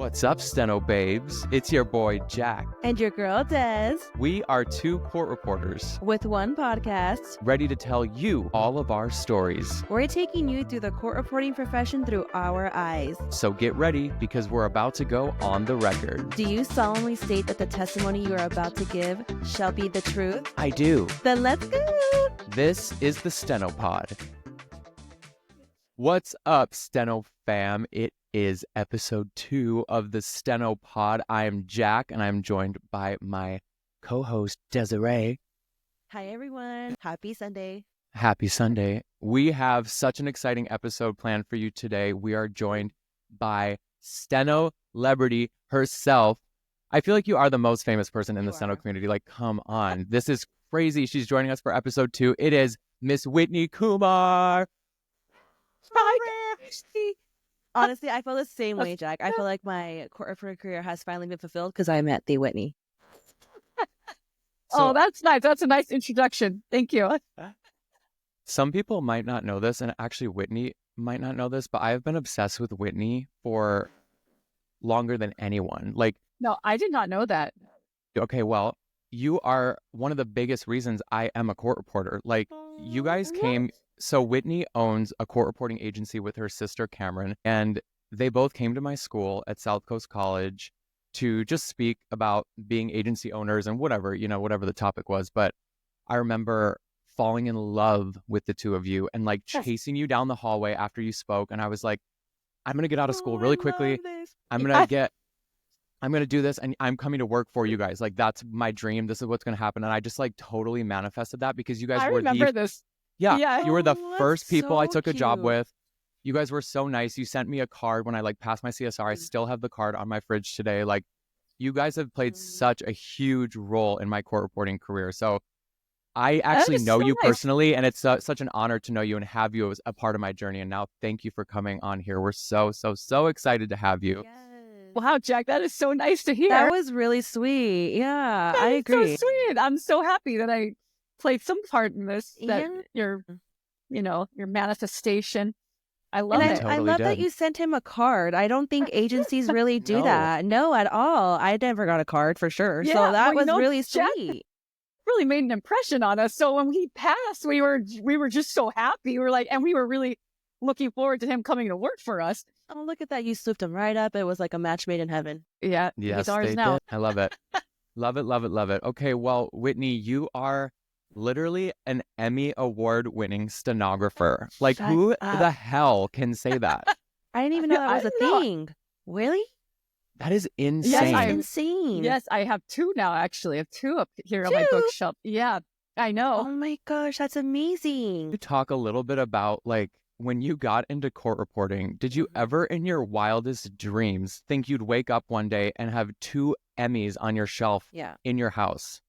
What's up, Steno babes? It's your boy, Jack. And your girl, Des. We are two court reporters With one podcast. ready to tell you all of our stories. We're taking you through the court reporting profession through our eyes. So get ready because we're about to go on the record. Do you solemnly state that the testimony you are about to give shall be the truth? I do. Then let's go. This is the Steno Pod. What's up, Steno fam? It is episode 2 of the Steno Pod. I am Jack, and I'm joined by my co-host, Desiree. Hi, everyone. Happy Sunday. Happy Sunday. We have such an exciting episode planned for you today. We are joined by Steno celebrity herself. I feel like you are the most famous person in the Steno community. Like, come on. This is crazy. She's joining us for episode 2. It is Miss Whitney Kumar. Hi. Honestly, I feel the same way, Jack. I feel like my court reporter career has finally been fulfilled because I met the Whitney. Oh, that's nice. That's a nice introduction. Thank you. Some people might not know this, and actually Whitney might not know this, but I have been obsessed with Whitney for longer than anyone. Like, No, I did not know that. okay, well, you are one of the biggest reasons I am a court reporter. Like, you guys came... So Whitney owns a court reporting agency with her sister, Cameron, and they both came to my school at South Coast College to just speak about being agency owners and whatever, whatever the topic was. But I remember falling in love with the two of you and like chasing you down the hallway after you spoke. And I was like, I'm going to get out of school really quickly. I'm going to do this and I'm coming to work for you guys. Like, that's my dream. This is what's going to happen. And I just like totally manifested that because you guys were remember this. Yeah, you were the Oh, first that's people I so took a job cute. with. You guys were so nice. You sent me a card when I like passed my CSR. I still have the card on my fridge today. Like, you guys have played such a huge role in my court reporting career. So I actually is know so you nice. personally, and it's such an honor to know you and have you as a part of my journey. And now thank you for coming on here. We're so excited to have you. Yes. Wow, Jack, that is so nice to hear. That was really sweet. Yeah, That I is agree. so sweet. I'm so happy that I played some part in this. That Yeah. your manifestation. I love And it. Totally I love that did. you sent him a card. I don't think agencies really do No. that. No, at all. I never got a card for sure. Yeah, So that well, was really Jack sweet. really made an impression on us. So when he passed, we were just so happy. We were like, and we were really looking forward to him coming to work for us. Oh, look at that. You swooped him right up. It was like a match made in heaven. Yeah, Yes, he's ours they now. did. I love it. Love it, love it, love it. Okay, well, Whitney, you are literally an Emmy award-winning stenographer. Like, Shut who up. the hell can say that? I didn't even know that I was a know. thing. Really? That is insane. Yes, That's I- insane. Yes, I have 2 now, actually. I have 2 up here on my 2? bookshelf. Yeah, I know. Oh my gosh, that's Can amazing. you talk a little bit about, like, when you got into court reporting, did you ever in your wildest dreams think you'd wake up one day and have 2 Emmys on your shelf Yeah. in your house?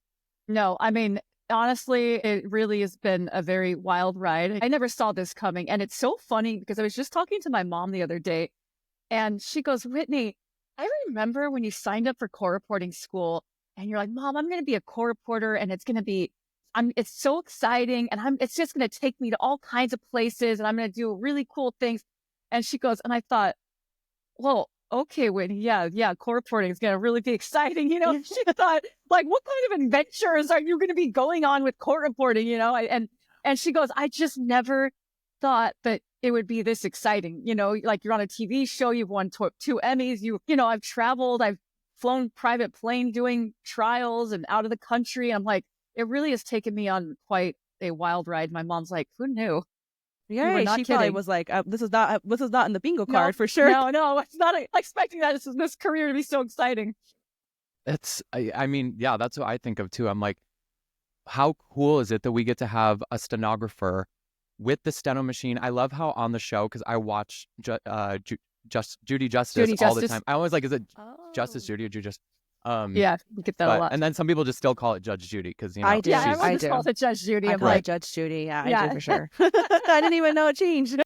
No, I mean, honestly, it really has been a very wild ride. I never saw this coming. And it's so funny because I was just talking to my mom the other day and she goes, Whitney, I remember when you signed up for court reporting school and you're like, Mom, I'm going to be a court reporter and it's going to be, it's so exciting. And it's just going to take me to all kinds of places and I'm going to do really cool things. And she goes, and I thought, well, okay, Whitney, yeah, court reporting is going to really be exciting. She thought, like, what kind of adventures are you going to be going on with court reporting, And she goes, I just never thought that it would be this exciting. Like you're on a TV show, you've won 2 Emmys, I've traveled, I've flown private plane doing trials and out of the country. I'm like, it really has taken me on quite a wild ride. My mom's like, who knew? Yeah, were not she probably kidding. was like, this is not in the bingo card for sure. No, it's not expecting this career to be so exciting. I mean, yeah, that's what I think of too. I'm like, how cool is it that we get to have a stenographer with the steno machine? I love how on the show, because I watch Judy Justice Judy all the Justice. time. I always like, is it Oh. Justice Judy or Judy Justice? Yeah, we get that a lot. And then some people just still call it Judge Judy because, I do. Yeah, she's- everyone I just do. calls it Judge Judy. I I'm call it like, Judge Judy. Yeah, I Yeah. do for sure. I didn't even know it changed.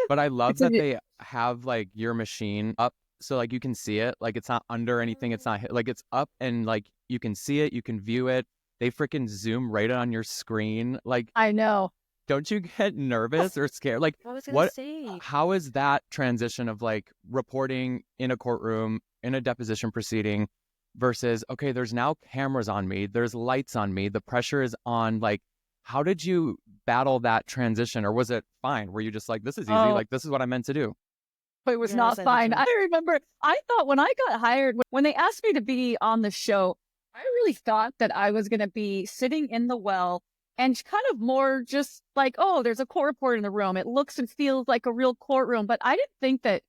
But I love It's a- that they have like your machine up so like you can see it. Like it's not under anything. It's not like it's up and like you can see it. You can view it. They freaking zoom right on your screen. Like, I know. don't you get nervous or scared? Like, I was gonna what? say. How is that transition of like reporting in a courtroom in a deposition proceeding versus okay, there's now cameras on me, there's lights on me, the pressure is on. Like, how did you battle that transition, or was it fine? Were you just like, this is easy, Oh, like this is what I meant to do? it was You're not outside the fine. truth. I remember I thought when I got hired, when they asked me to be on the show, I really thought that I was going to be sitting in the well and kind of more just like, oh, there's a court reporter in the room. It looks and feels like a real courtroom. But I didn't think that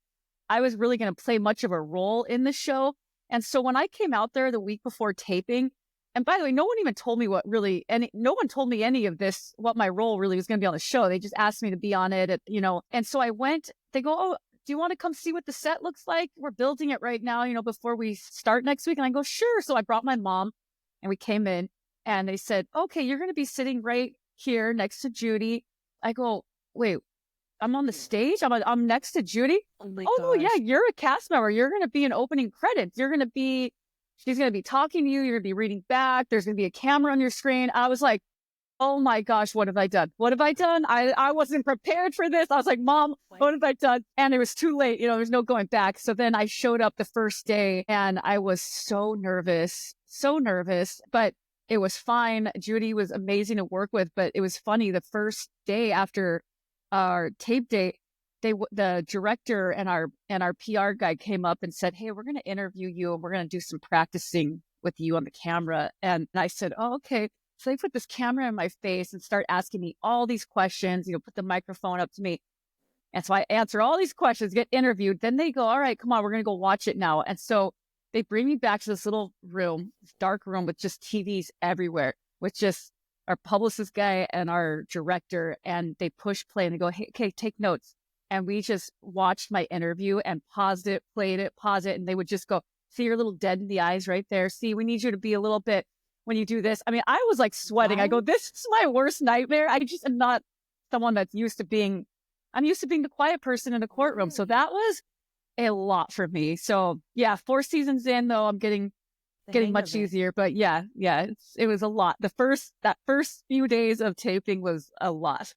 I was really going to play much of a role in the show. And so when I came out there the week before taping, and by the way, no one even told me no one told me any of this, what my role really was going to be on the show. They just asked me to be on it, And so I went, they go, oh, do you want to come see what the set looks like? We're building it right now, before we start next week. And I go, sure. So I brought my mom and we came in and they said, okay, you're going to be sitting right here next to Judy. I go, wait, I'm on the stage. I'm next to Judy. Oh my No, yeah, gosh. you're a cast member. You're going to be in opening credits. She's going to be talking to you. You're going to be reading back. There's going to be a camera on your screen. I was like, oh my gosh, what have I done? What have I done? I wasn't prepared for this. I was like, Mom, what have I done? And it was too late. There's no going back. So then I showed up the first day and I was so nervous, but it was fine. Judy was amazing to work with, but it was funny. The first day after our tape day, the director and our PR guy came up and said, hey, we're going to interview you and we're going to do some practicing with you on the camera. And I said, oh, okay. So they put this camera in my face and start asking me all these questions, put the microphone up to me. And so I answer all these questions, get interviewed. Then they go, all right, come on, we're going to go watch it now. And so they bring me back to this little room, this dark room with just TVs everywhere, with just our publicist guy and our director. And they push play and they go, hey, okay, take notes. And we just watched my interview and paused it, played it, pause it. And they would just go, see, you're a little dead in the eyes right there. See, we need you to be a little bit when you do this. I mean, I was like sweating. Wow. I go, this is my worst nightmare. I just am not someone I'm used to being the quiet person in a courtroom. So that was a lot for me. So yeah, 4 seasons in though, I'm getting much easier, but yeah, it was a lot. That first few days of taping was a lot.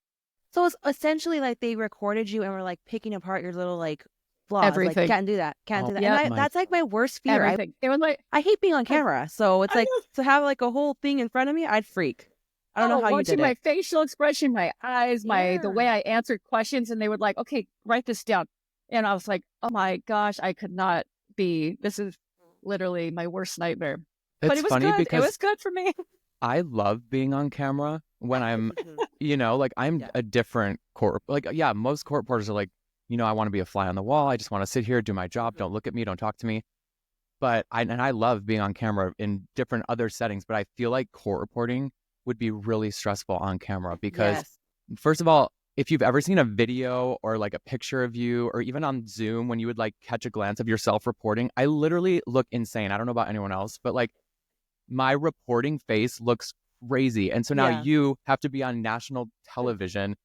So it's essentially like they recorded you and were like picking apart your little like flaws. Everything. Like, can't do that. Can't do that. yeah, And that's like my worst fear. Everything. It was like, I hate being on camera. So it's like to have like a whole thing in front of me, I'd freak. I don't know how you watching did my it. facial expression, my eyes, the way I answered questions, and they would like, okay, write this down. And I was like, oh my gosh, I could not be. This is literally my worst nightmare. But it was funny good. because It was good for me. I love being on camera when I'm, like I'm a different court. Like, yeah, most court reporters are like, I want to be a fly on the wall. I just want to sit here, do my job. Don't look at me. Don't talk to me. But I love being on camera in different other settings. But I feel like court reporting would be really stressful on camera because, first of all, if you've ever seen a video or like a picture of you, or even on Zoom when you would like catch a glance of yourself reporting, I literally look insane. I don't know about anyone else, but like my reporting face looks crazy. And so now you have to be on national television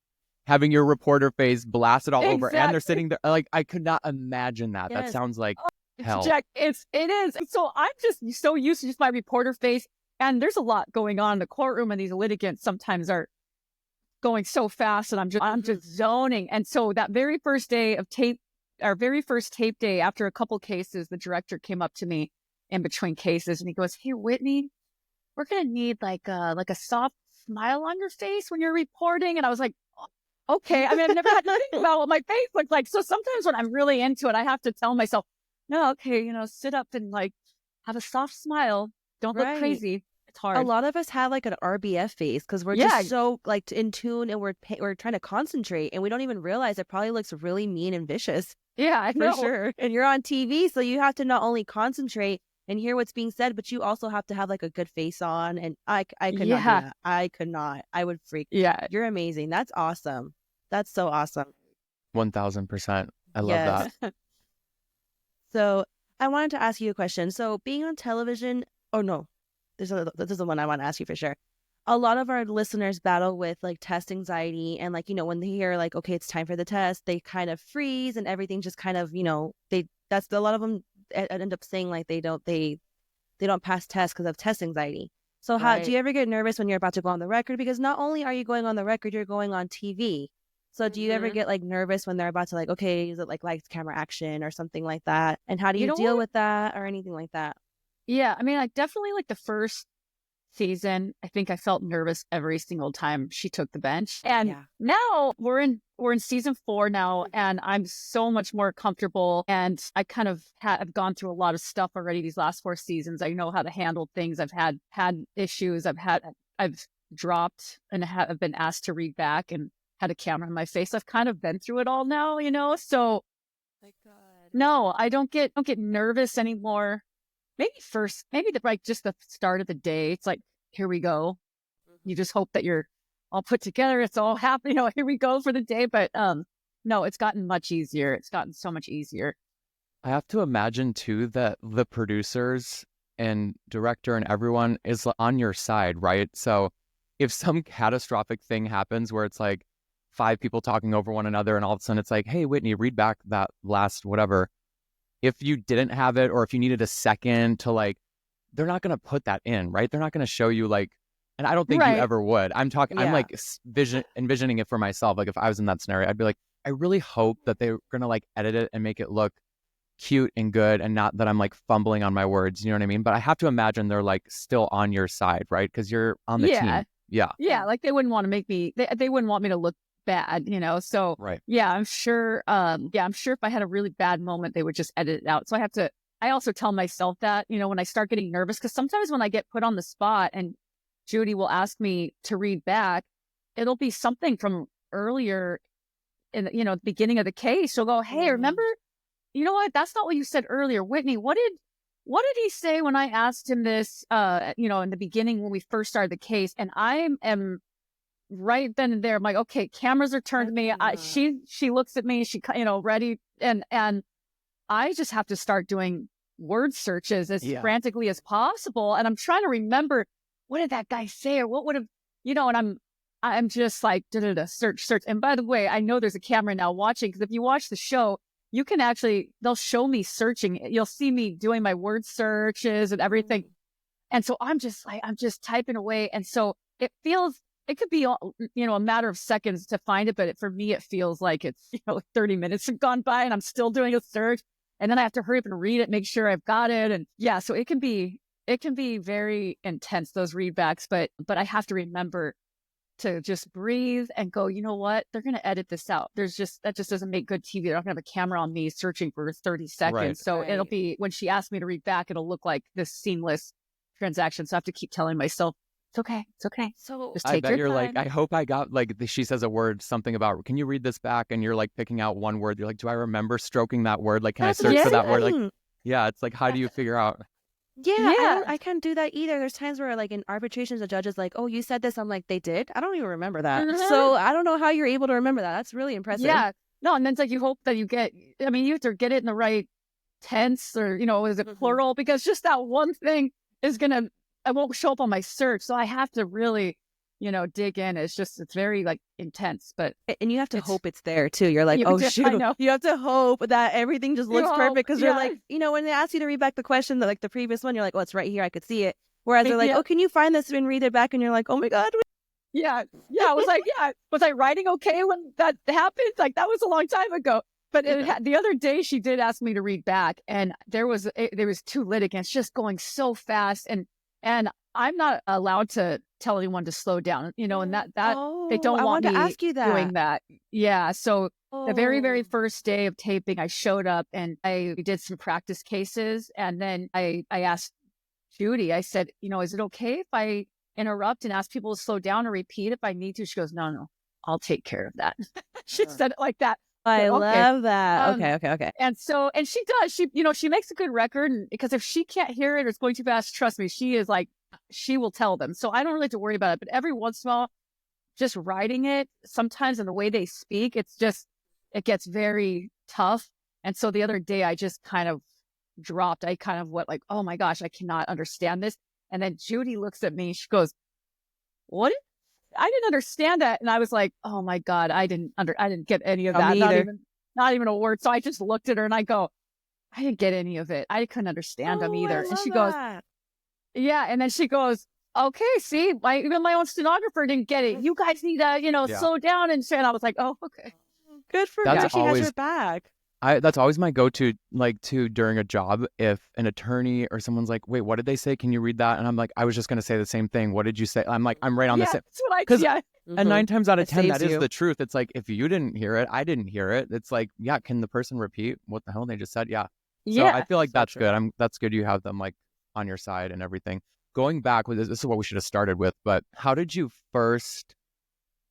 having your reporter face blasted all over, and they're sitting there. Like, I could not imagine that. That sounds like hell. Jack, it is. So I'm just so used to just my reporter face. And there's a lot going on in the courtroom, and these litigants sometimes are going so fast, and I'm just zoning. And so that very first day of tape, our very first tape day, after a couple cases, the director came up to me in between cases and he goes, hey, Whitney, we're going to need like a soft smile on your face when you're reporting. And I was like, okay. I mean, I've never had to think about what my face looked like. So sometimes when I'm really into it, I have to tell myself, no, okay, sit up and like have a soft smile. Don't look crazy. It's hard. A lot of us have like an RBF face because we're just so like in tune, and we're trying to concentrate, and we don't even realize it probably looks really mean and vicious. Yeah, for sure. And you're on TV, so you have to not only concentrate and hear what's being said, but you also have to have like a good face on. And I could not do that. I could not. I would freak. Yeah, you're amazing. That's awesome. That's so awesome. 1000%. I love that. So I wanted to ask you a question. So being on television, this is the one I want to ask you for sure. A lot of our listeners battle with like test anxiety, and like, when they hear like, okay, it's time for the test, they kind of freeze and everything just kind of, that's a lot of them end up saying like they don't pass tests because of test anxiety. So how do Right. you ever get nervous when you're about to go on the record? Because not only are you going on the record, you're going on TV. So do you ever Mhm. get like nervous when they're about to like, okay, is it like lights, camera, action or something like that? And how do You you know deal what? with that or anything like that? Yeah, I mean, I definitely like the first season. I think I felt nervous every single time she took the bench. And Yeah. now we're in season 4 now, and I'm so much more comfortable. And I kind of have gone through a lot of stuff already these last 4 seasons. I know how to handle things. I've had issues. I've dropped and have been asked to read back and had a camera in my face. I've kind of been through it all now, So My God. no, I don't get nervous anymore. Maybe just the start of the day. It's like, here we go. You just hope that you're all put together. It's all happening. Here we go for the day. But no, it's gotten much easier. It's gotten so much easier. I have to imagine too that the producers and director and everyone is on your side, right? So if some catastrophic thing happens where it's like 5 people talking over one another and all of a sudden it's like, hey, Whitney, read back that last whatever. If you didn't have it or if you needed a second to like, they're not going to put that in, right? They're not going to show you like, and I don't think you Right. ever would. I'm Yeah. like envisioning it for myself. Like if I was in that scenario, I'd be like, I really hope that they're going to like edit it and make it look cute and good and not that I'm like fumbling on my words. You know what I mean? But I have to imagine they're like still on your side, right? Because you're on the Yeah. team. Yeah. Yeah. Like they wouldn't want to make me, they wouldn't want me to look bad, So Right. yeah, I'm sure. I'm sure if I had a really bad moment, they would just edit it out. So I also tell myself that, when I start getting nervous, because sometimes when I get put on the spot and Judy will ask me to read back, it'll be something from earlier in the beginning of the case. She'll go, hey, remember, you know what? That's not what you said earlier. Whitney, what did he say when I asked him this, in the beginning when we first started the case? And I am right then and there. I'm like, okay, cameras are turned to me. She looks at me, she, ready. And I just have to start doing word searches as frantically as possible. And I'm trying to remember, what did that guy say? Or what would have, and I'm just like, search. And by the way, I know there's a camera now watching, because if you watch the show, you can they'll show me searching. You'll see me doing my word searches and everything. And so I'm just typing away. And so it could be, a matter of seconds to find it. But for me, it feels like it's, 30 minutes have gone by and I'm still doing a search. And then I have to hurry up and read it, make sure I've got it. And yeah, so it can be very intense, those readbacks. But I have to remember to just breathe and go, you know what? They're going to edit this out. That just doesn't make good TV. They're not going to have a camera on me searching for 30 seconds. Right. So it'll be, when she asks me to read back, it'll look like this seamless transaction. So I have to keep telling myself, it's okay. It's okay. So Just I take bet your you're time. like, I hope I got like, she says a word, something about, can you read this back? And you're like picking out one word. You're like, do I remember stroking that word? Like, can I that's search for that word? Like, insane. yeah, it's like, how do you figure out? Yeah, I can't do that either. There's times where like in arbitrations, the judge is like, oh, you said this. I'm like, they did? I don't even remember that. So I don't know how you're able to remember that. That's really impressive. Yeah. No, and then it's like you hope that you have to get it in the right tense or, is it plural? Because just that one thing I won't show up on my search. So I have to really, dig in. It's very like intense, but. And you have to hope it's there too. You're like, oh shoot. I know. You have to hope that everything just looks perfect, because you're like, when they ask you to read back the question, like the previous one, you're like, oh, it's right here. I could see it. Whereas they're like, oh, can you find this and read it back? And you're like, oh my God. Yeah. I was like, was I writing okay when that happened? Like that was a long time ago. But the other day she did ask me to read back, and there was 2 litigants just going so fast, and I'm not allowed to tell anyone to slow down, and that they don't want me to ask you that. doing that. Yeah. So the very, very first day of taping, I showed up and I did some practice cases, and then I asked Judy, I said, is it okay if I interrupt and ask people to slow down or repeat if I need to? She goes, no, I'll take care of that. She said it like that. I love that. Okay. And she does. She makes a good record, because if she can't hear it or it's going too fast, trust me, she is like, she will tell them. So I don't really have to worry about it. But every once in a while, just writing it, sometimes in the way they speak, it gets very tough. And so the other day, I just kind of dropped. I kind of went like, oh my gosh, I cannot understand this. And then Judy looks at me. She goes, what? I didn't understand that. And I was like, oh my God, I didn't get any of that. Not even a word. So I just looked at her and I go, I didn't get any of it. I couldn't understand them either. And she goes, yeah. And then she goes, okay, see, even my own stenographer didn't get it. You guys need to, slow down and shit. And I was like, oh, okay. Good for That's her. She has always- your back. That's always my go-to, like, to during a job, if an attorney or someone's like, wait, what did they say? Can you read that? And I'm like, I was just going to say the same thing. What did you say? I'm like, I'm right on the same. That's what I, 'Cause- yeah. And 9 times out of It 10, that saves is you. the truth. It's like, if you didn't hear it, I didn't hear it. It's like, yeah, can the person repeat what the hell they just said? Yeah. So Yeah. I feel like So that's true. good. That's good you have them like on your side and everything. Going back with this is what we should have started with, but how did you first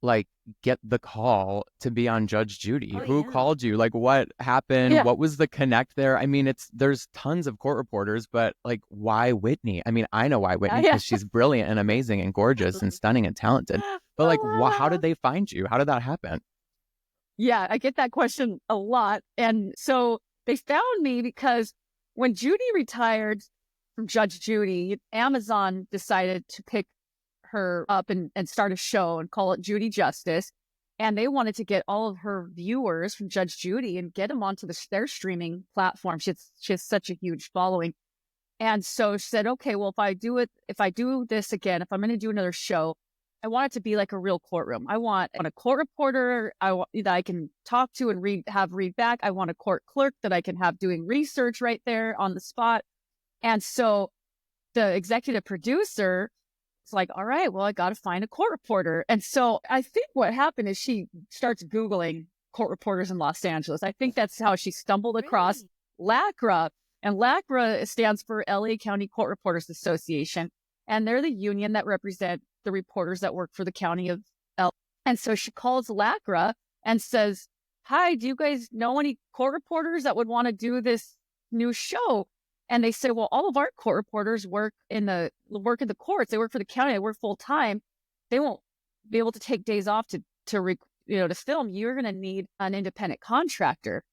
like get the call to be on Judge Judy? Oh, Who yeah. called you? Like, what happened? Yeah. What was the connect there? I mean, there's tons of court reporters, but like, why Whitney? I mean, I know why Whitney, Yeah. because she's brilliant and amazing and gorgeous and stunning and talented. But like, how did they find you? How did that happen? Yeah, I get that question a lot. And so they found me because when Judy retired from Judge Judy, Amazon decided to pick her up and start a show and call it Judy Justice. And they wanted to get all of her viewers from Judge Judy and get them onto their streaming platform. She has such a huge following. And so she said, okay, well, if I do this again, if I'm going to do another show, I want it to be like a real courtroom. I want a court reporter that I can talk to and read back. I want a court clerk that I can have doing research right there on the spot. And so the executive producer was like, all right, well, I got to find a court reporter. And so I think what happened is she starts Googling court reporters in Los Angeles. I think that's how she stumbled across LACRA. And LACRA stands for LA County Court Reporters Association. And they're the union that represent the reporters that work for the county of LA. And so she calls LACRA and says, hi, do you guys know any court reporters that would want to do this new show? And they say, well, all of our court reporters work in the courts. They work for the county. They work full time. They won't be able to take days off to film. You're going to need an independent contractor.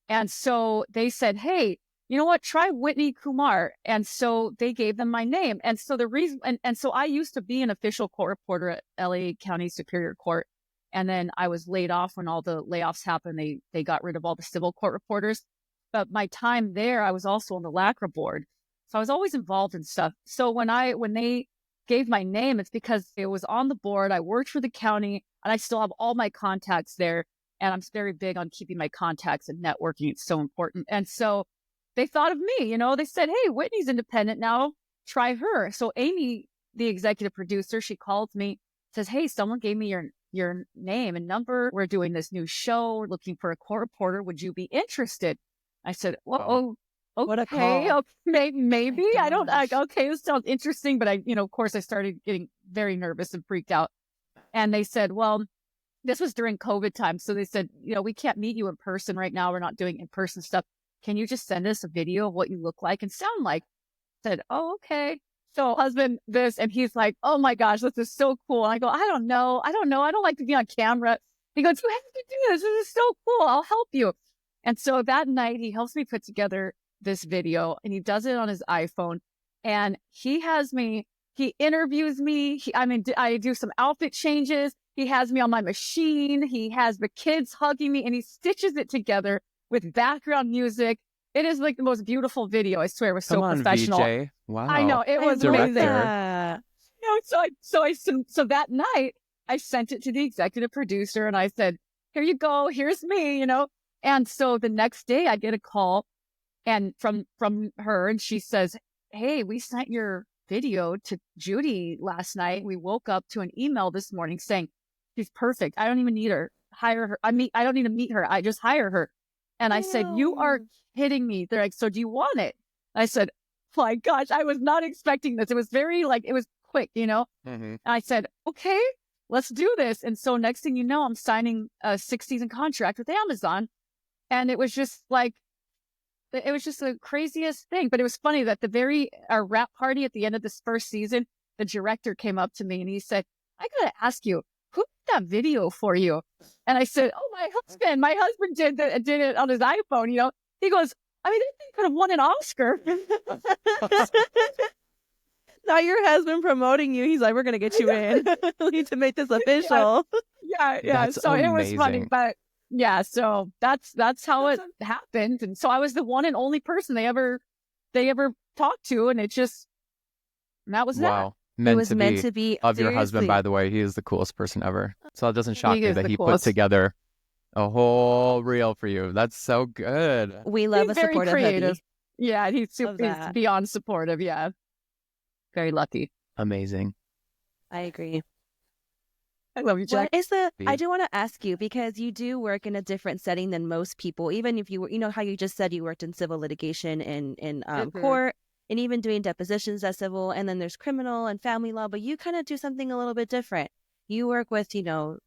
And so they said, hey, you know what? Try Whitney Kumar. And so they gave them my name. And so the reason, and so I used to be an official court reporter at LA County Superior Court. And then I was laid off when all the layoffs happened. They got rid of all the civil court reporters. But my time there, I was also on the LACRA board. So I was always involved in stuff. So when they gave my name, it's because it was on the board. I worked for the county and I still have all my contacts there. And I'm very big on keeping my contacts and networking. It's so important. And so they thought of me, they said, hey, Whitney's independent now. Try her. So Amy, the executive producer, she called me, says, hey, someone gave me your name and number. We're doing this new show. We're looking for a court reporter. Would you be interested? I said, well, okay, What a call. okay, maybe. Oh my I don't, gosh. okay, this sounds interesting. But of course, I started getting very nervous and freaked out. And they said, well, this was during COVID time. So they said, we can't meet you in person right now. We're not doing in-person stuff. Can you just send us a video of what you look like and sound like? I said, oh, okay. So husband, and he's like, oh my gosh, this is so cool. And I go, I don't know. I don't like to be on camera. He goes, you have to do this. This is so cool. I'll help you. And so that night he helps me put together this video and he does it on his iPhone and he interviews me. I do some outfit changes. He has me on my machine. He has the kids hugging me and he stitches it together with background music. It is like the most beautiful video. I swear it was so professional. VJ. Wow. I know it was Director. amazing. Yeah. So that night I sent it to the executive producer and I said, here you go. Here's me, And so the next day I get a call and from her and she says, hey, we sent your video to Judy last night. We woke up to an email this morning saying she's perfect. I don't even need her. Hire her. I don't need to meet her. I just hire her. And I said, you are kidding me. They're like, so do you want it? I said, oh my gosh, I was not expecting this. It was very it was quick, Mm-hmm. And I said, okay, let's do this. And so next thing you know, I'm signing a 6-season contract with Amazon. And it was just the craziest thing. But it was funny that our wrap party at the end of this first season, the director came up to me and he said, I got to ask you, who did that video for you? And I said, oh, my husband did it on his iPhone, He goes, I mean, they could have won an Oscar. Not your husband promoting you. He's like, we're going to get you in. We need to make this official. Yeah. That's So it was funny, amazing. but yeah, so that's how it happened. And so I was the one and only person they ever talked to. And that was Wow. It was meant to be. Of your husband, Seriously. by the way. He is the coolest person ever. So it doesn't shock He me is that the he put coolest. together a whole reel for you. That's so good. We love He's a very supportive creative. hubby. Yeah, he's Love that. beyond supportive. Yeah, very lucky. Amazing. I agree. I love you, Jack. What is the? I Be- do want to ask you because you do work in a different setting than most people. Even if you were, you know how you just said you worked in civil litigation in court, and even doing depositions as civil, and then there's criminal and family law. But you kind of do something a little bit different. You work with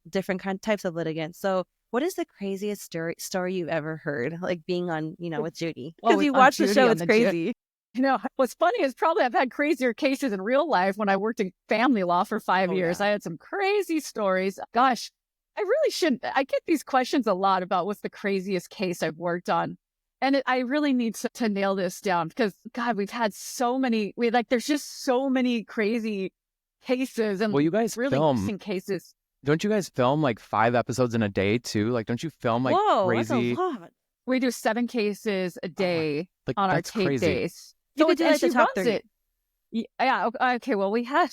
different types of litigants. So what is the craziest story you've ever heard? Like being on with Judy, because you on watch the Judy show. on It's the crazy. What's funny is probably I've had crazier cases in real life when I worked in family law for 5 years. Yeah. I had some crazy stories. Gosh, I really shouldn't. I get these questions a lot about what's the craziest case I've worked on. And I really need to nail this down because, God, we've had so many. There's just so many crazy cases and Well, you guys really film. interesting cases. Don't you guys film like 5 episodes in a day too? Like, don't you film like Whoa, crazy? that's a lot. We do 7 cases a day Like, on our that's tape crazy. days. You could do and like the she top runs 30. it. Yeah. Okay. Well, we had.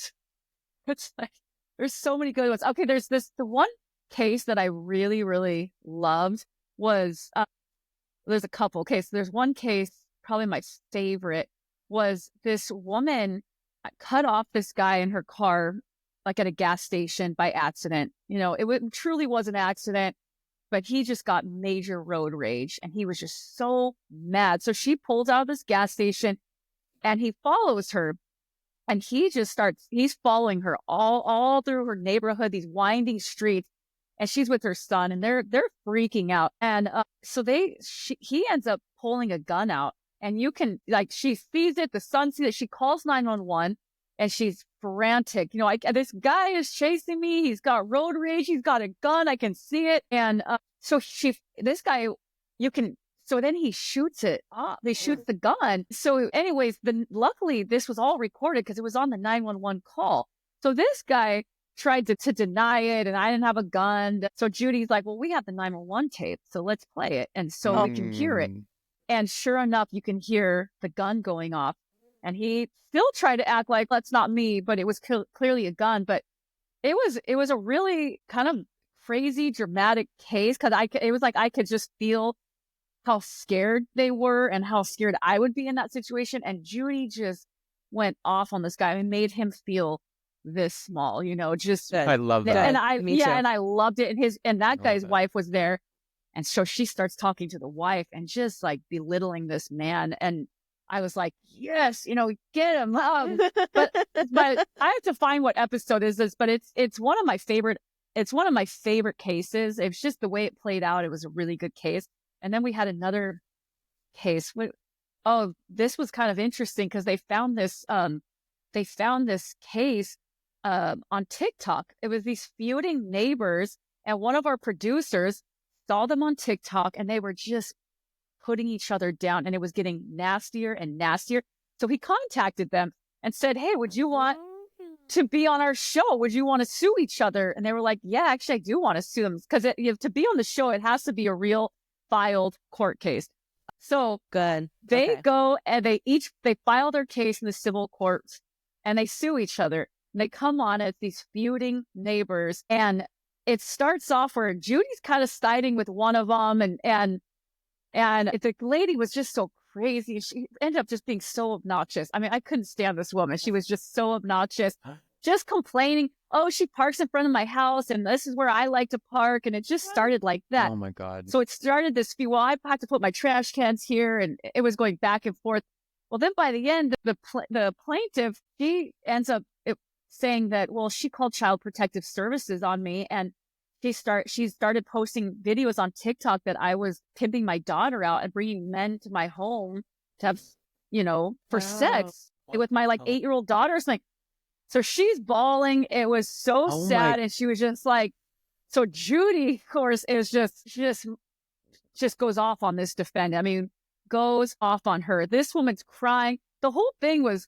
It's like there's so many good ones. Okay. There's the one case that I really, really loved was. There's a couple cases. There's one case, probably my favorite, was this woman cut off this guy in her car, like at a gas station by accident. It truly was an accident, but he just got major road rage and he was just so mad. So she pulls out of this gas station and he follows her and he's following her all through her neighborhood, these winding streets. And she's with her son and they're freaking out. And so he ends up pulling a gun out and you can she sees it. The son sees it. She calls 911 and she's frantic. This guy is chasing me. He's got road rage. He's got a gun. I can see it. And so then he shoots it. They shoots the gun. So anyways, luckily this was all recorded because it was on the 911 call. So this guy tried to deny it and I didn't have a gun. So Judy's like, well, we have the 911 tape, so let's play it. And so we can hear it. And sure enough, you can hear the gun going off. And he still tried to act like that's not me, but it was clearly a gun. But it was a really kind of crazy, dramatic case because it was like I could just feel how scared they were and how scared I would be in that situation. And Judy just went off on this guy and made him feel this small, just Good. I love that. and I loved it. And that guy's wife was there. And so she starts talking to the wife and just like belittling this man. And I was like, yes, get him. But I have to find what episode is this, but it's one of my favorite. It's one of my favorite cases. It's just the way it played out. It was a really good case. And then we had another case. This was kind of interesting because they found this case on TikTok. It was these feuding neighbors, and one of our producers saw them on TikTok, and they were just putting each other down, and it was getting nastier and nastier. So he contacted them and said, hey, would you want to be on our show? Would you want to sue each other? And they were like, yeah, actually, I do want to sue them because to be on the show, it has to be a real filed court case. So good. They go and they file their case in the civil courts and they sue each other. And they come on as these feuding neighbors. And it starts off where Judy's kind of siding with one of them. And the lady was just so crazy. She ended up just being so obnoxious. I mean, I couldn't stand this woman. She was just so obnoxious, just complaining. Oh, she parks in front of my house and this is where I like to park. And it just started like that. Oh my God. So it started this feud. Well, I have to put my trash cans here. And it was going back and forth. Well, then by the end, the plaintiff, she ends up saying that, well, she called Child Protective Services on me. And she started posting videos on TikTok that I was pimping my daughter out and bringing men to my home to have, for sex with my 8-year-old daughter. So she's bawling. It was so sad. And she was just like, so Judy, of course, is just goes off on this defendant. I mean, goes off on her. This woman's crying. The whole thing was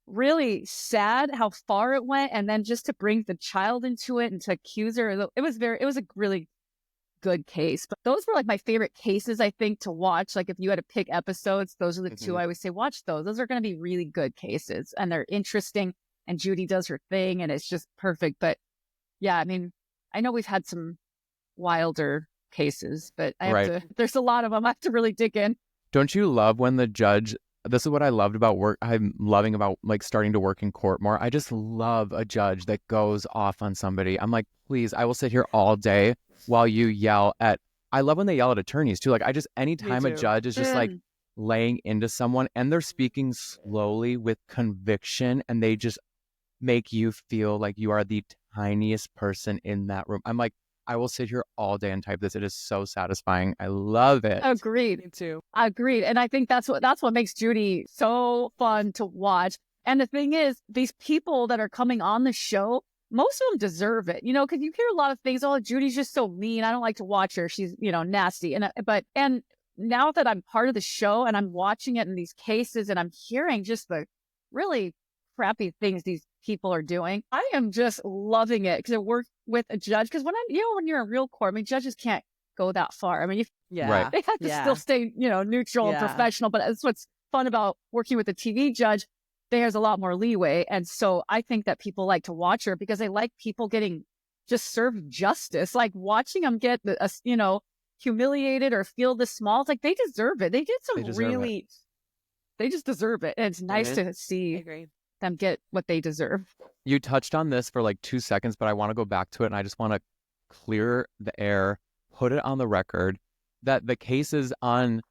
really sad how far it went. And then just to bring the child into it and to accuse her, it was a really good case. But those were like my favorite cases, I think, to watch. Like if you had to pick episodes, those are the two I would say watch those. Those are going to be really good cases and they're interesting. and Judy does her thing and it's just perfect. But yeah, I mean, I know we've had some wilder cases, but I have to, there's a lot of them. I have to really dig in. Don't you love when the judge, this is what I loved about work, I'm loving about like starting to work in court more. I just love a judge that goes off on somebody. I'm like, please, I will sit here all day while you yell at, I love when they yell at attorneys too. Like anytime a judge is just like laying into someone and they're speaking slowly with conviction and they just make you feel like you are the tiniest person in that room. I'm like, I will sit here all day and type this. It is so satisfying. I love it. Agreed. Me too. Agreed. And I think that's what makes Judy so fun to watch. And the thing is, these people that are coming on the show, most of them deserve it, because you hear a lot of things. Oh, Judy's just so mean. I don't like to watch her. She's, nasty. And now that I'm part of the show and I'm watching it in these cases and I'm hearing just the really crappy things these people are doing, I am just loving it because I work with a judge. Because when you're in real court, I mean, judges can't go that far. I mean, they have to still stay, neutral and professional. But that's what's fun about working with a TV judge. There's a lot more leeway. And so I think that people like to watch her because they like people getting just served justice, like watching them get, humiliated or feel this small. It's like they deserve it. They did some they just deserve it. And it's nice to see them get what they deserve. You touched on this for like 2 seconds, but I want to go back to it and I just want to clear the air, put it on the record that the cases on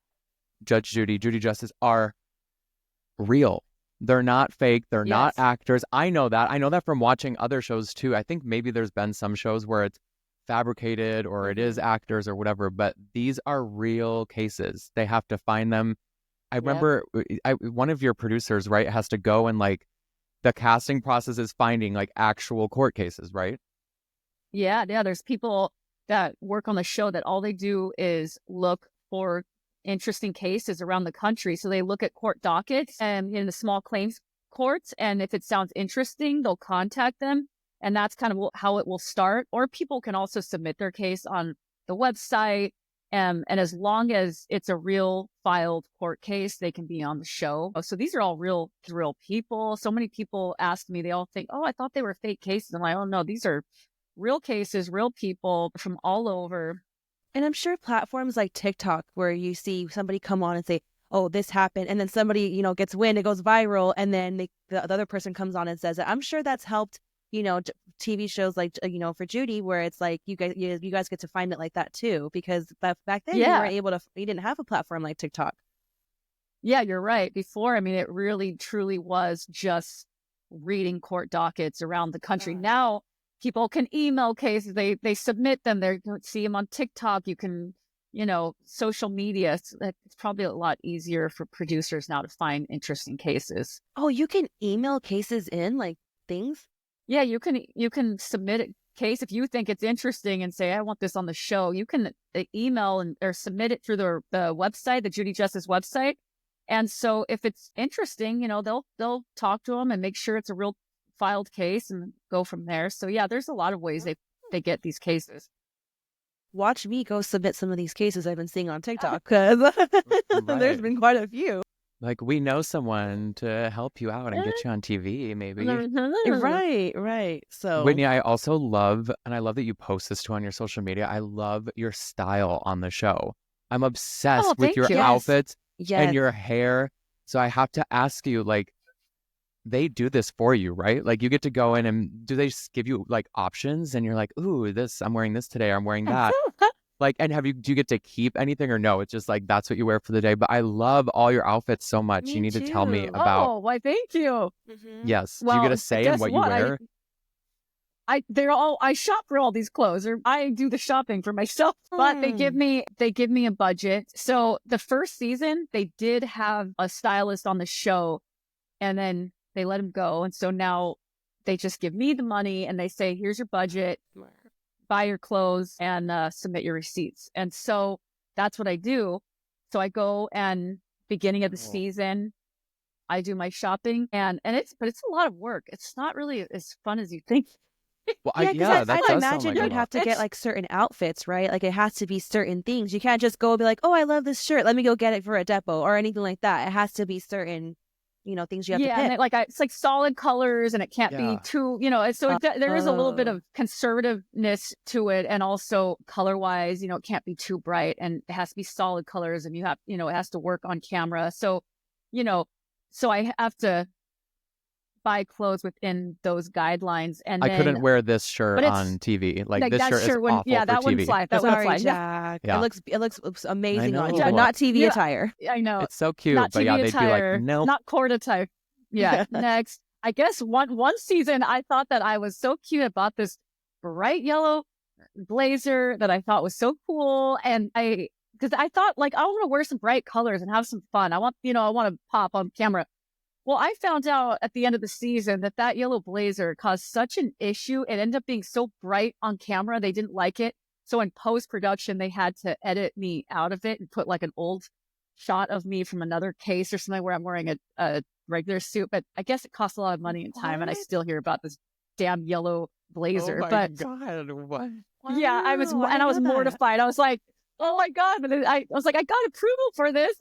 Judge Judy Justice are real. They're not fake. They're not actors. I know that. I know that from watching other shows too. I think maybe there's been some shows where it's fabricated or it is actors or whatever, but these are real cases. They have to find them. I remember one of your producers, right, has to go and like the casting process is finding like actual court cases, right? Yeah. There's people that work on the show that all they do is look for interesting cases around the country. So they look at court dockets and in the small claims courts. And if it sounds interesting, they'll contact them. And that's kind of how it will start. Or people can also submit their case on the website. And as long as it's a real filed court case, they can be on the show. So these are all real people. So many people ask me, they all think, oh, I thought they were fake cases. I'm like, oh, no, these are real cases, real people from all over. And I'm sure platforms like TikTok, where you see somebody come on and say, oh, this happened. And then somebody, gets wind, it goes viral. And then the other person comes on and says it. I'm sure that's helped, TV shows like, for Judy, where it's like you guys get to find it like that too. Because back then you didn't have a platform like TikTok. Yeah, you're right. Before, I mean, it really truly was just reading court dockets around the country. Now people can email cases. They submit them. They see them on TikTok. You can, social media. It's probably a lot easier for producers now to find interesting cases. Oh, you can email cases in, like things? Yeah, you can submit a case if you think it's interesting and say, I want this on the show. You can email or submit it through the website, the Judy Justice website. And so if it's interesting, they'll talk to them and make sure it's a real filed case and go from there. So yeah, there's a lot of ways they get these cases. Watch me go submit some of these cases I've been seeing on TikTok, because there's been quite a few. Like, we know someone to help you out and get you on TV, maybe. Right. So, Whitney, I also love, and I love that you post this too on your social media. I love your style on the show. I'm obsessed with your outfits and your hair. So I have to ask you, like, they do this for you, right? Like, you get to go in and do they just give you like options and you're like, ooh, I'm wearing this today, or I'm wearing that. Like, and do you get to keep anything, or no? It's just like, that's what you wear for the day. But I love all your outfits so much. Me you need too. to tell me about. Oh, why? Thank you. Mm-hmm. Yes. Well, do you get a say in what you wear? I shop for all these clothes, or I do the shopping for myself, but they give me a budget. So the first season, they did have a stylist on the show, and then they let him go. And so now they just give me the money and they say, here's your budget, buy your clothes and submit your receipts. And so that's what I do. So I go, and beginning of the season, I do my shopping, and it's a lot of work. It's not really as fun as you think. Well, I'd that does imagine sound like you'd have to get like certain outfits, right? Like, it has to be certain things. You can't just go and be like, oh, I love this shirt, let me go get it for a depot or anything like that. It has to be certain, things you have to pick. And it's like solid colors, and it can't be too, so there is a little bit of conservativeness to it, and also color wise, it can't be too bright, and it has to be solid colors, and you have, it has to work on camera. So, so I have to buy clothes within those guidelines. And I couldn't wear this shirt on TV. Like this shirt is awful for that TV. wouldn't fly. That wouldn't fly. Jack. Yeah. It looks amazing on you, know. but not TV attire. I know. It's so cute, Not but TV they'd attire, be like, nope. not court attire. Yeah. Next, I guess one season I thought that I was so cute. I bought this bright yellow blazer that I thought was so cool, and because I thought I want to wear some bright colors and have some fun. I want to pop on camera. Well, I found out at the end of the season that yellow blazer caused such an issue. It ended up being so bright on camera, they didn't like it. So in post-production, they had to edit me out of it and put an old shot of me from another case or something where I'm wearing a regular suit. But I guess it cost a lot of money and time, and I still hear about this damn yellow blazer. Oh my God, what? Yeah, I was mortified. I was like, oh my God. But I was like, I got approval for this.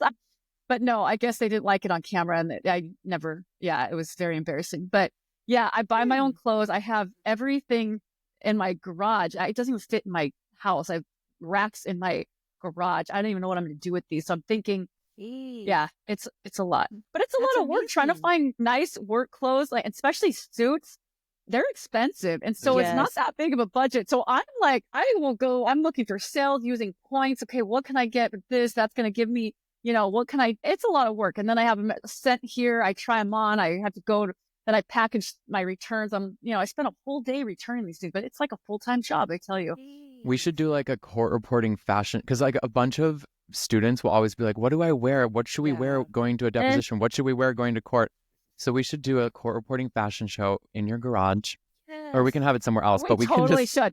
But no, I guess they didn't like it on camera, and it was very embarrassing. But yeah, I buy my own clothes. I have everything in my garage. It doesn't even fit in my house. I have racks in my garage. I don't even know what I'm going to do with these. So I'm thinking, yeah, it's a lot. But it's a lot of work trying to find nice work clothes, especially suits. They're expensive. And so it's not that big of a budget. So I'm like, I'm looking for sales using points. Okay, what can I get with this? That's going to give me, it's a lot of work. And then I have them sent here. I try them on. I have to go then I package my returns. I spent a whole day returning these things, but it's like a full-time job, I tell you. We should do a court reporting fashion, because a bunch of students will always be like, what do I wear? What should we wear going to a deposition? What should we wear going to court? So we should do a court reporting fashion show in your garage, or we can have it somewhere else. But we totally can just should.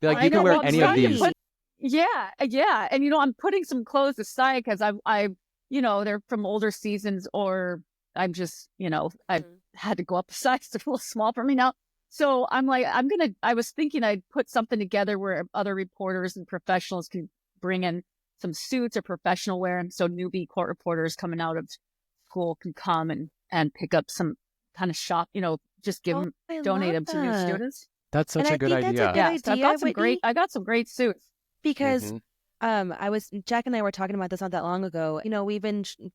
Be like, you can wear any of these. Yeah. And, I'm putting some clothes aside because they're from older seasons, or I'm just, I've had to go up a size. They're a little small for me now. So I'm like, I was thinking I'd put something together where other reporters and professionals can bring in some suits or professional wear. And so newbie court reporters coming out of school can come and pick up some kind of shop, just donate them to new students. That's such a good idea. So I got some great suits. Because Jack and I were talking about this not that long ago.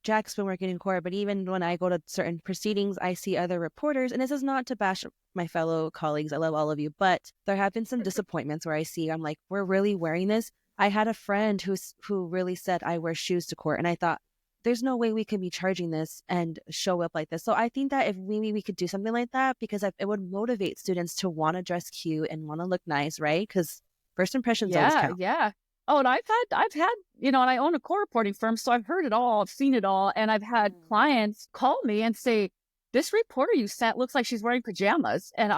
Jack's been working in court, but even when I go to certain proceedings, I see other reporters, and this is not to bash my fellow colleagues. I love all of you, but there have been some disappointments where I'm like, we're really wearing this. I had a friend who really said I wear shoes to court, and I thought, there's no way we could be charging this and show up like this. So I think that if maybe we could do something like that, because it would motivate students to want to dress cute and want to look nice, right? Because first impressions always count. Yeah. Oh, and I've had, and I own a court reporting firm, so I've heard it all, I've seen it all, and I've had clients call me and say, this reporter you sent looks like she's wearing pajamas, and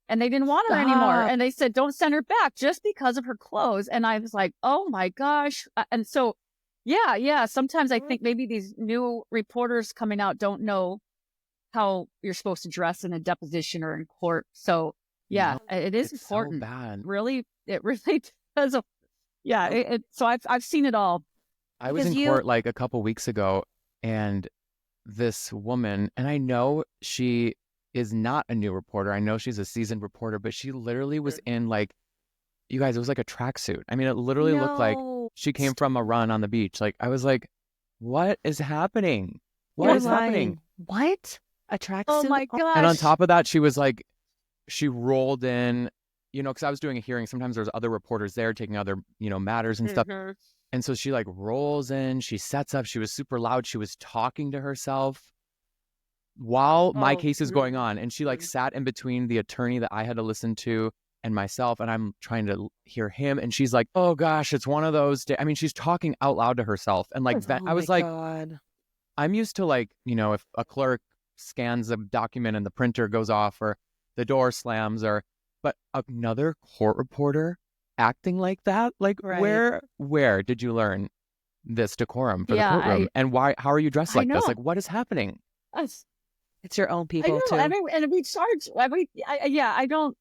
and they didn't want her anymore, and they said, don't send her back just because of her clothes, and I was like, oh my gosh, and so, yeah, sometimes I think maybe these new reporters coming out don't know how you're supposed to dress in a deposition or in court, so yeah, it is important. So bad. It really does. So I've seen it all. I was in court a couple weeks ago, and this woman, and I know she is not a new reporter. I know she's a seasoned reporter, but she literally was in you guys, it was like a tracksuit. I mean, it literally looked like she came from a run on the beach. I was like, what is happening? What is happening? What? A tracksuit? Oh my gosh. And on top of that, she was she rolled in, because I was doing a hearing. Sometimes there's other reporters there taking other, matters and stuff. And so she rolls in, she sets up, she was super loud. She was talking to herself while my case is going on. And she sat in between the attorney that I had to listen to and myself. And I'm trying to hear him. And she's like, oh gosh, it's one of those days. I mean, she's talking out loud to herself. And I was like, God. I'm used to if a clerk scans a document and the printer goes off or the door slams but another court reporter acting like that, right. where did you learn this decorum for the courtroom? And why? How are you dressed like this? What is happening? It's your own people too. And we charge. I don't.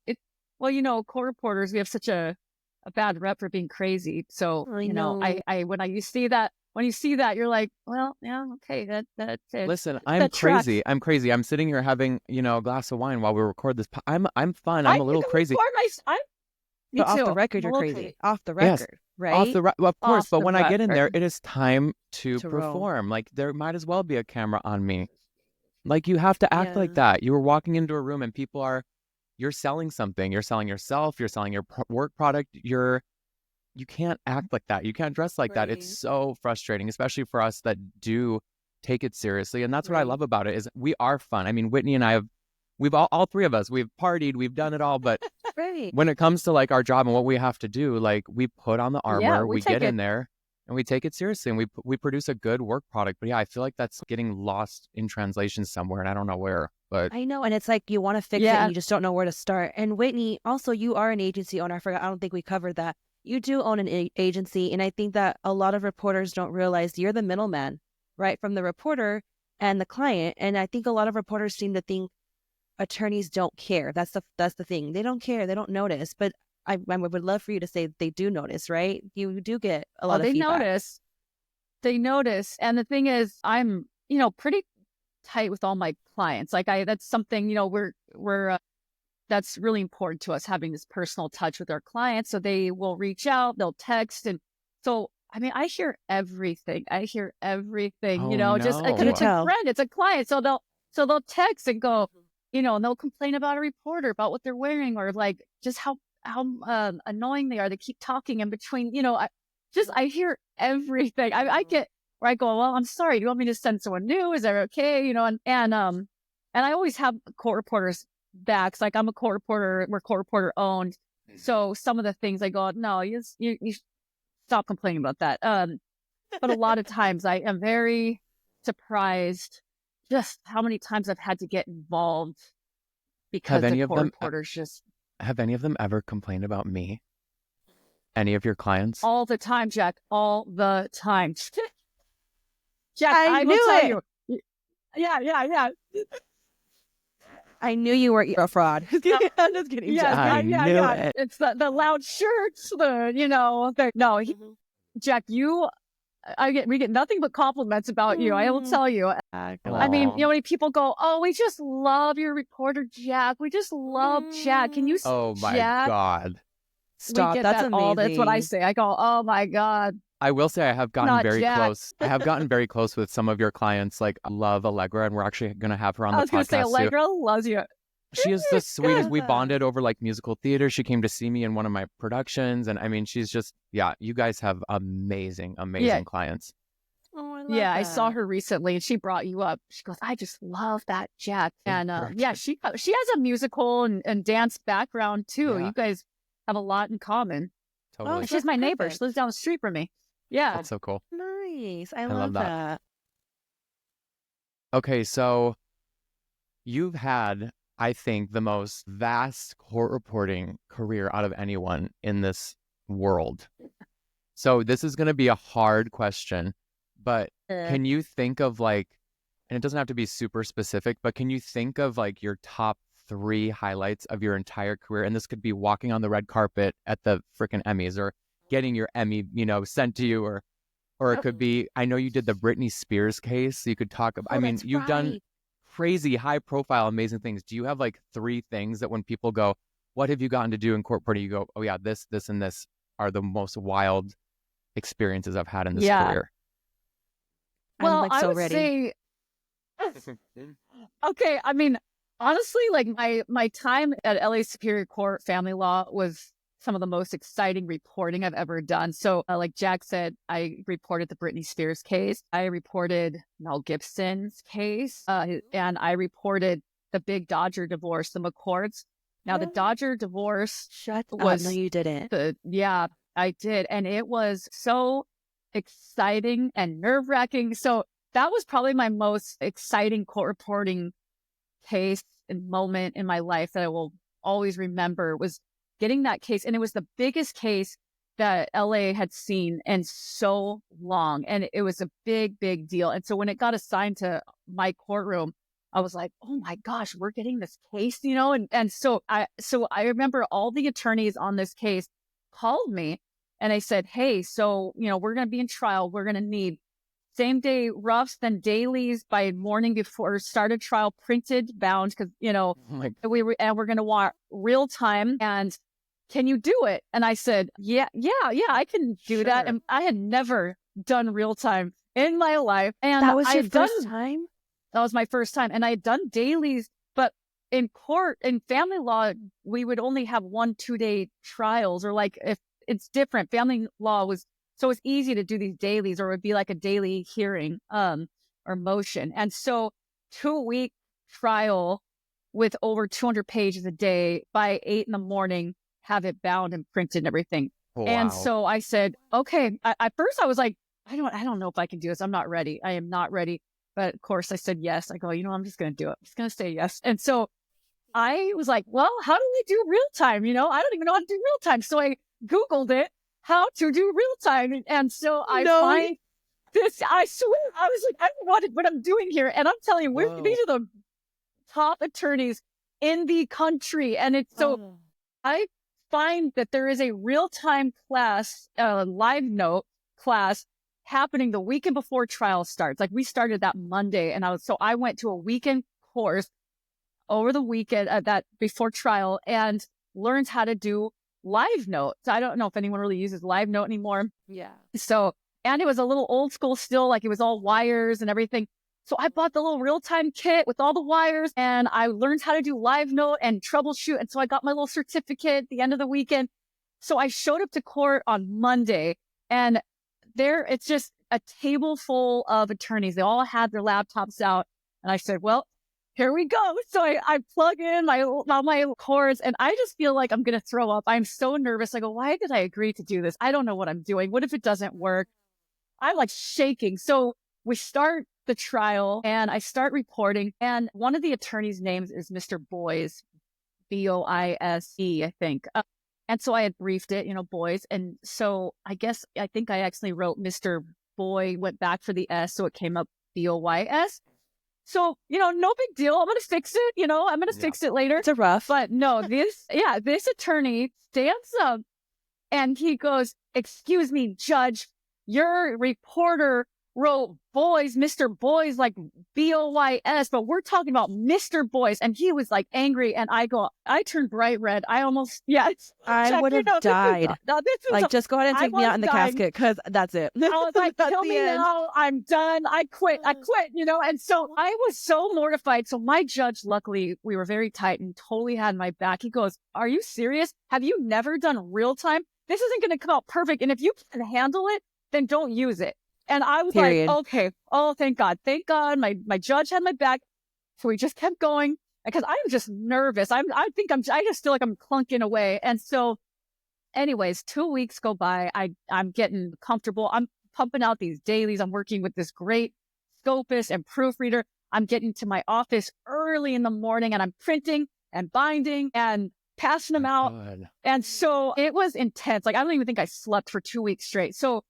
Court reporters, we have such a bad rep for being crazy. So I when you see that when you see that, you're like, well, yeah, okay, that Listen, I'm that tracks. crazy. I'm crazy. I'm sitting here having, a glass of wine while we record this. I'm fun. I I'm a little can crazy. record me But off the too. record, I'm a you're little crazy. crazy. Off the Yes. record, right? Well, of course, Off but the when I get in there, record. it is time to To roll. perform. Like there might as well be a camera on me. Like you have to act like Yeah. that. You were walking into a room and you're selling something. You're selling yourself. You're selling your work product. You can't act like that. You can't dress like that. Right. It's so frustrating, especially for us that do take it seriously. And that's what I Right. love about it is we are fun. I mean, Whitney and I we've all three of us, we've partied, we've done it all. But Right. when it comes to like our job and what we have to do, like we put on the armor, we we take get in it. there and we take it seriously and we produce a good work product. But yeah, I feel like that's getting lost in translation somewhere and I don't know where. But I know. And it's like you want to fix it Yeah. and you just don't know where to start. And Whitney, also, you are an agency owner. I don't think we covered that. You do own an agency. And I think that a lot of reporters don't realize you're the middleman, right? From the reporter and the client. And I think a lot of reporters seem to think attorneys don't care. That's the thing. They don't care. They don't notice. But I would love for you to say they do notice, right? You do get a lot of they feedback. notice. They notice. And the thing is, I'm, pretty tight with all my clients. Like that's something, we're that's really important to us, having this personal touch with our clients. So they will reach out, they'll text. And so, I mean, I hear everything. Oh, Just no. because it's a friend, it's a client. So they'll text and go, and they'll complain about a reporter, about what they're wearing, or like just how annoying they are. They keep talking in between, I hear everything. I get where I go, well, I'm sorry. Do you want me to send someone new? Is that okay? And I always have court reporters backs. Like I'm a court reporter, we're court reporter owned. So some of the things I go, no, you stop complaining about that. But a lot of times I am very surprised just how many times I've had to get involved because the court reporters just. Have any of them ever complained about me? Any of your clients? All the time, Jack. All the time. Jack, I will knew tell it. you. Yeah. I knew you were a fraud. I'm just kidding. Yeah, knew it. It's the loud shirts, Jack, we get nothing but compliments about you. I will tell you. I mean, when people go, oh, we just love your reporter, Jack. We just love Jack. Can you? Oh my Jack? God. Stop. We get That's that amazing. That's what I say. I go, oh my God. I will say I have gotten Not very Jack. close. I have gotten very close with some of your clients. Like I love Allegra, and we're actually going to have her on I the was going podcast to say, Allegra loves you. She is the sweetest. We Good. bonded over like musical theater. She came to see me in one of my productions, and I mean, she's just you guys have amazing clients. Oh, I love I that. saw her recently, and she brought you up. She goes, I just love that Jack. And she has a musical and dance background too. Yeah. You guys have a lot in common. Totally. Oh, She's my neighbor. perfect. She lives down the street from me. Yeah. That's so cool. Nice. I love love that. that. Okay, so you've had, I think, the most vast court reporting career out of anyone in this world. So this is going to be a hard question, but can you think of like, and it doesn't have to be super specific, but can you think of like your top 3 highlights of your entire career? And this could be walking on the red carpet at the freaking Emmys or getting your Emmy, sent to you, or it could be, I know you did the Britney Spears case. So you could talk about, I mean, you've done crazy, high profile, amazing things. Do you have like 3 things that when people go, what have you gotten to do in court reporting? You go, oh yeah, this, and this are the most wild experiences I've had in this career. Well, I'm like so I would ready. say, okay. I mean, honestly, like my time at LA Superior Court Family Law was some of the most exciting reporting I've ever done. So like Jack said, I reported the Britney Spears case. I reported Mel Gibson's case. And I reported the big Dodger divorce, the McCourts. Now the Dodger divorce Shut was up. No, you didn't. I did. And it was so exciting and nerve-wracking. So that was probably my most exciting court reporting case and moment in my life that I will always remember, was getting that case. And it was the biggest case that LA had seen in so long. And it was a big, big deal. And so when it got assigned to my courtroom, I was like, oh my gosh, we're getting this case, And so I remember all the attorneys on this case called me and they said, hey, so, we're going to be in trial. We're going to need same day roughs, then dailies by morning before started trial, printed, bound, because, we're going to want real time. And can you do it? And I said, yeah, I can do that. Sure. And I had never done real time in my life. And That was I your had first done, time? that was my first time. And I had done dailies, but in court, in family law, we would only have 1-2 day trials, or like if it's different. Family law was, so it's easy to do these dailies, or it would be like a daily hearing, or motion. And so 2-week trial with over 200 pages a day by 8 a.m, have it bound and printed and everything. Oh, And wow. so I said, okay, at first I was like, I don't know if I can do this. I'm not ready. I am not ready. But of course I said yes. I go, I'm just going to do it. I'm just going to say yes. And so I was like, well, how do we do real time? I don't even know how to do real time. So I Googled it, how to do real time. And so I find this, I swear, I was like, I don't know what I'm doing here. And I'm telling you, these are the top attorneys in the country. And it's so, I find that there is a real time class, live note class happening the weekend before trial starts. Like we started that Monday, and I went to a weekend course over the weekend that before trial and learned how to do live notes. I don't know if anyone really uses live note anymore. Yeah. So, and it was a little old school still, like it was all wires and everything. So I bought the little real-time kit with all the wires, and I learned how to do live note and troubleshoot. And so I got my little certificate at the end of the weekend. So I showed up to court on Monday, and it's just a table full of attorneys. They all had their laptops out. And I said, well, here we go. So I plug in all my cords, and I just feel like I'm going to throw up. I'm so nervous. I go, why did I agree to do this? I don't know what I'm doing. What if it doesn't work? I'm like shaking. So we start the trial, and I start reporting. And one of the attorney's names is Mr. Boyes, Boise, I think. And so I had briefed it, Boyes. And so I think I actually wrote Mr. Boy, went back for the S, so it came up Boys. So, no big deal. I'm going to fix it. I'm going to fix it later. It's a rough. But no, this attorney stands up and he goes, excuse me, judge, your reporter wrote Boys, Mr. Boys, like Boys, but we're talking about Mr. Boys. And he was like angry. And I turned bright red. I almost, I would have died. Just go ahead and take me out in the casket, because that's it. I was like, kill me now. I'm done. I quit, and so I was so mortified. So my judge, luckily, we were very tight and totally had my back. He goes, are you serious? Have you never done real time? This isn't going to come out perfect. And if you can handle it, then don't use it. And I was like, okay, oh, thank God. Thank God. My judge had my back. So we just kept going, because I'm just nervous. I just feel like I'm clunking away. And so anyways, 2 weeks go by. I'm getting comfortable. I'm pumping out these dailies. I'm working with this great scopist and proofreader. I'm getting to my office early in the morning, and I'm printing and binding and passing them out. God. And so it was intense. Like, I don't even think I slept for 2 weeks straight. So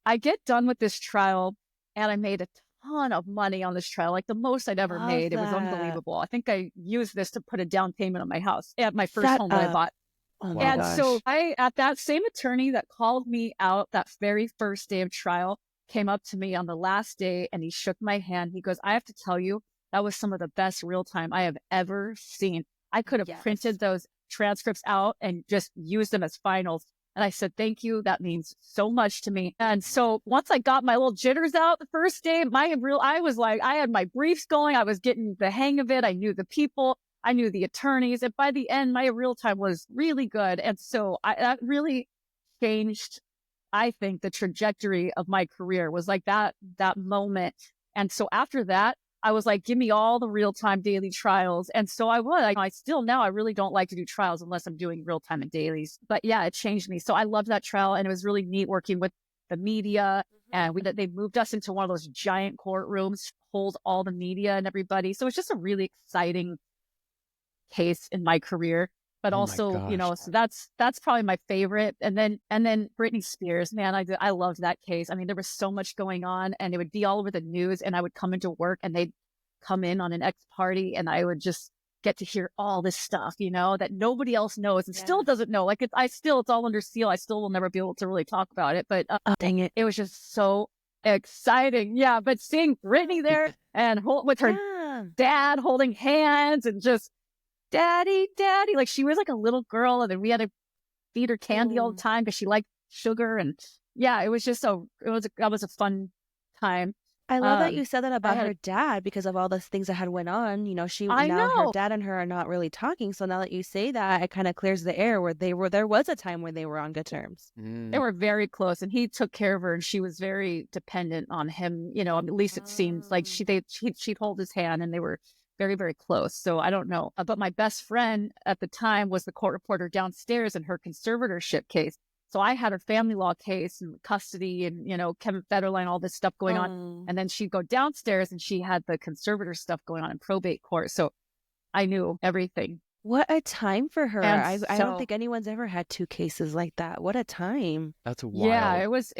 I get done with this trial, and I made a ton of money on this trial, like the most I'd ever made. It was unbelievable. I think I used this to put a down payment on my house at my first home that I bought. Oh my And gosh. so at that same attorney that called me out that very first day of trial came up to me on the last day, and he shook my hand. He goes, I have to tell you, that was some of the best real time I have ever seen. I could have printed those transcripts out and just used them as finals. And I said, thank you. That means so much to me. And so once I got my little jitters out the first day, I was like, I had my briefs going. I was getting the hang of it. I knew the people. I knew the attorneys. And by the end, my real time was really good. And so that really changed, I think, the trajectory of my career. Was like that moment. And so after that, I was like, give me all the real time daily trials. And so I would. I really don't like to do trials unless I'm doing real time and dailies. But yeah, it changed me. So I loved that trial, and it was really neat working with the media. And they moved us into one of those giant courtrooms, hold all the media and everybody. So it's just a really exciting case in my career. But also, so that's probably my favorite. And then Britney Spears, man, I loved that case. I mean, there was so much going on, and it would be all over the news, and I would come into work, and they'd come in on an ex party, and I would just get to hear all this stuff, that nobody else knows and still doesn't know. Like it's all under seal. I still will never be able to really talk about it, but dang it. It was just so exciting. Yeah, but seeing Brittany there and with her dad holding hands and just daddy, daddy, like she was like a little girl, and then we had to feed her candy all the time because she liked sugar, and yeah, it was just that was a fun time. I love that you said that about her dad because of all the things that had went on. You know, her dad and her are not really talking. So now that you say that, it kind of clears the air where there was a time when they were on good terms. They were very close, and he took care of her, and she was very dependent on him. You know, at least it seems like she'd hold his hand, and they were very, very close. So I don't know. But my best friend at the time was the court reporter downstairs in her conservatorship case. So I had her family law case and custody and, you know, Kevin Federline, all this stuff going on. And then she'd go downstairs and she had the conservator stuff going on in probate court. So I knew everything. What a time for her. I don't think anyone's ever had two cases like that. What a time. That's wild. Yeah, it was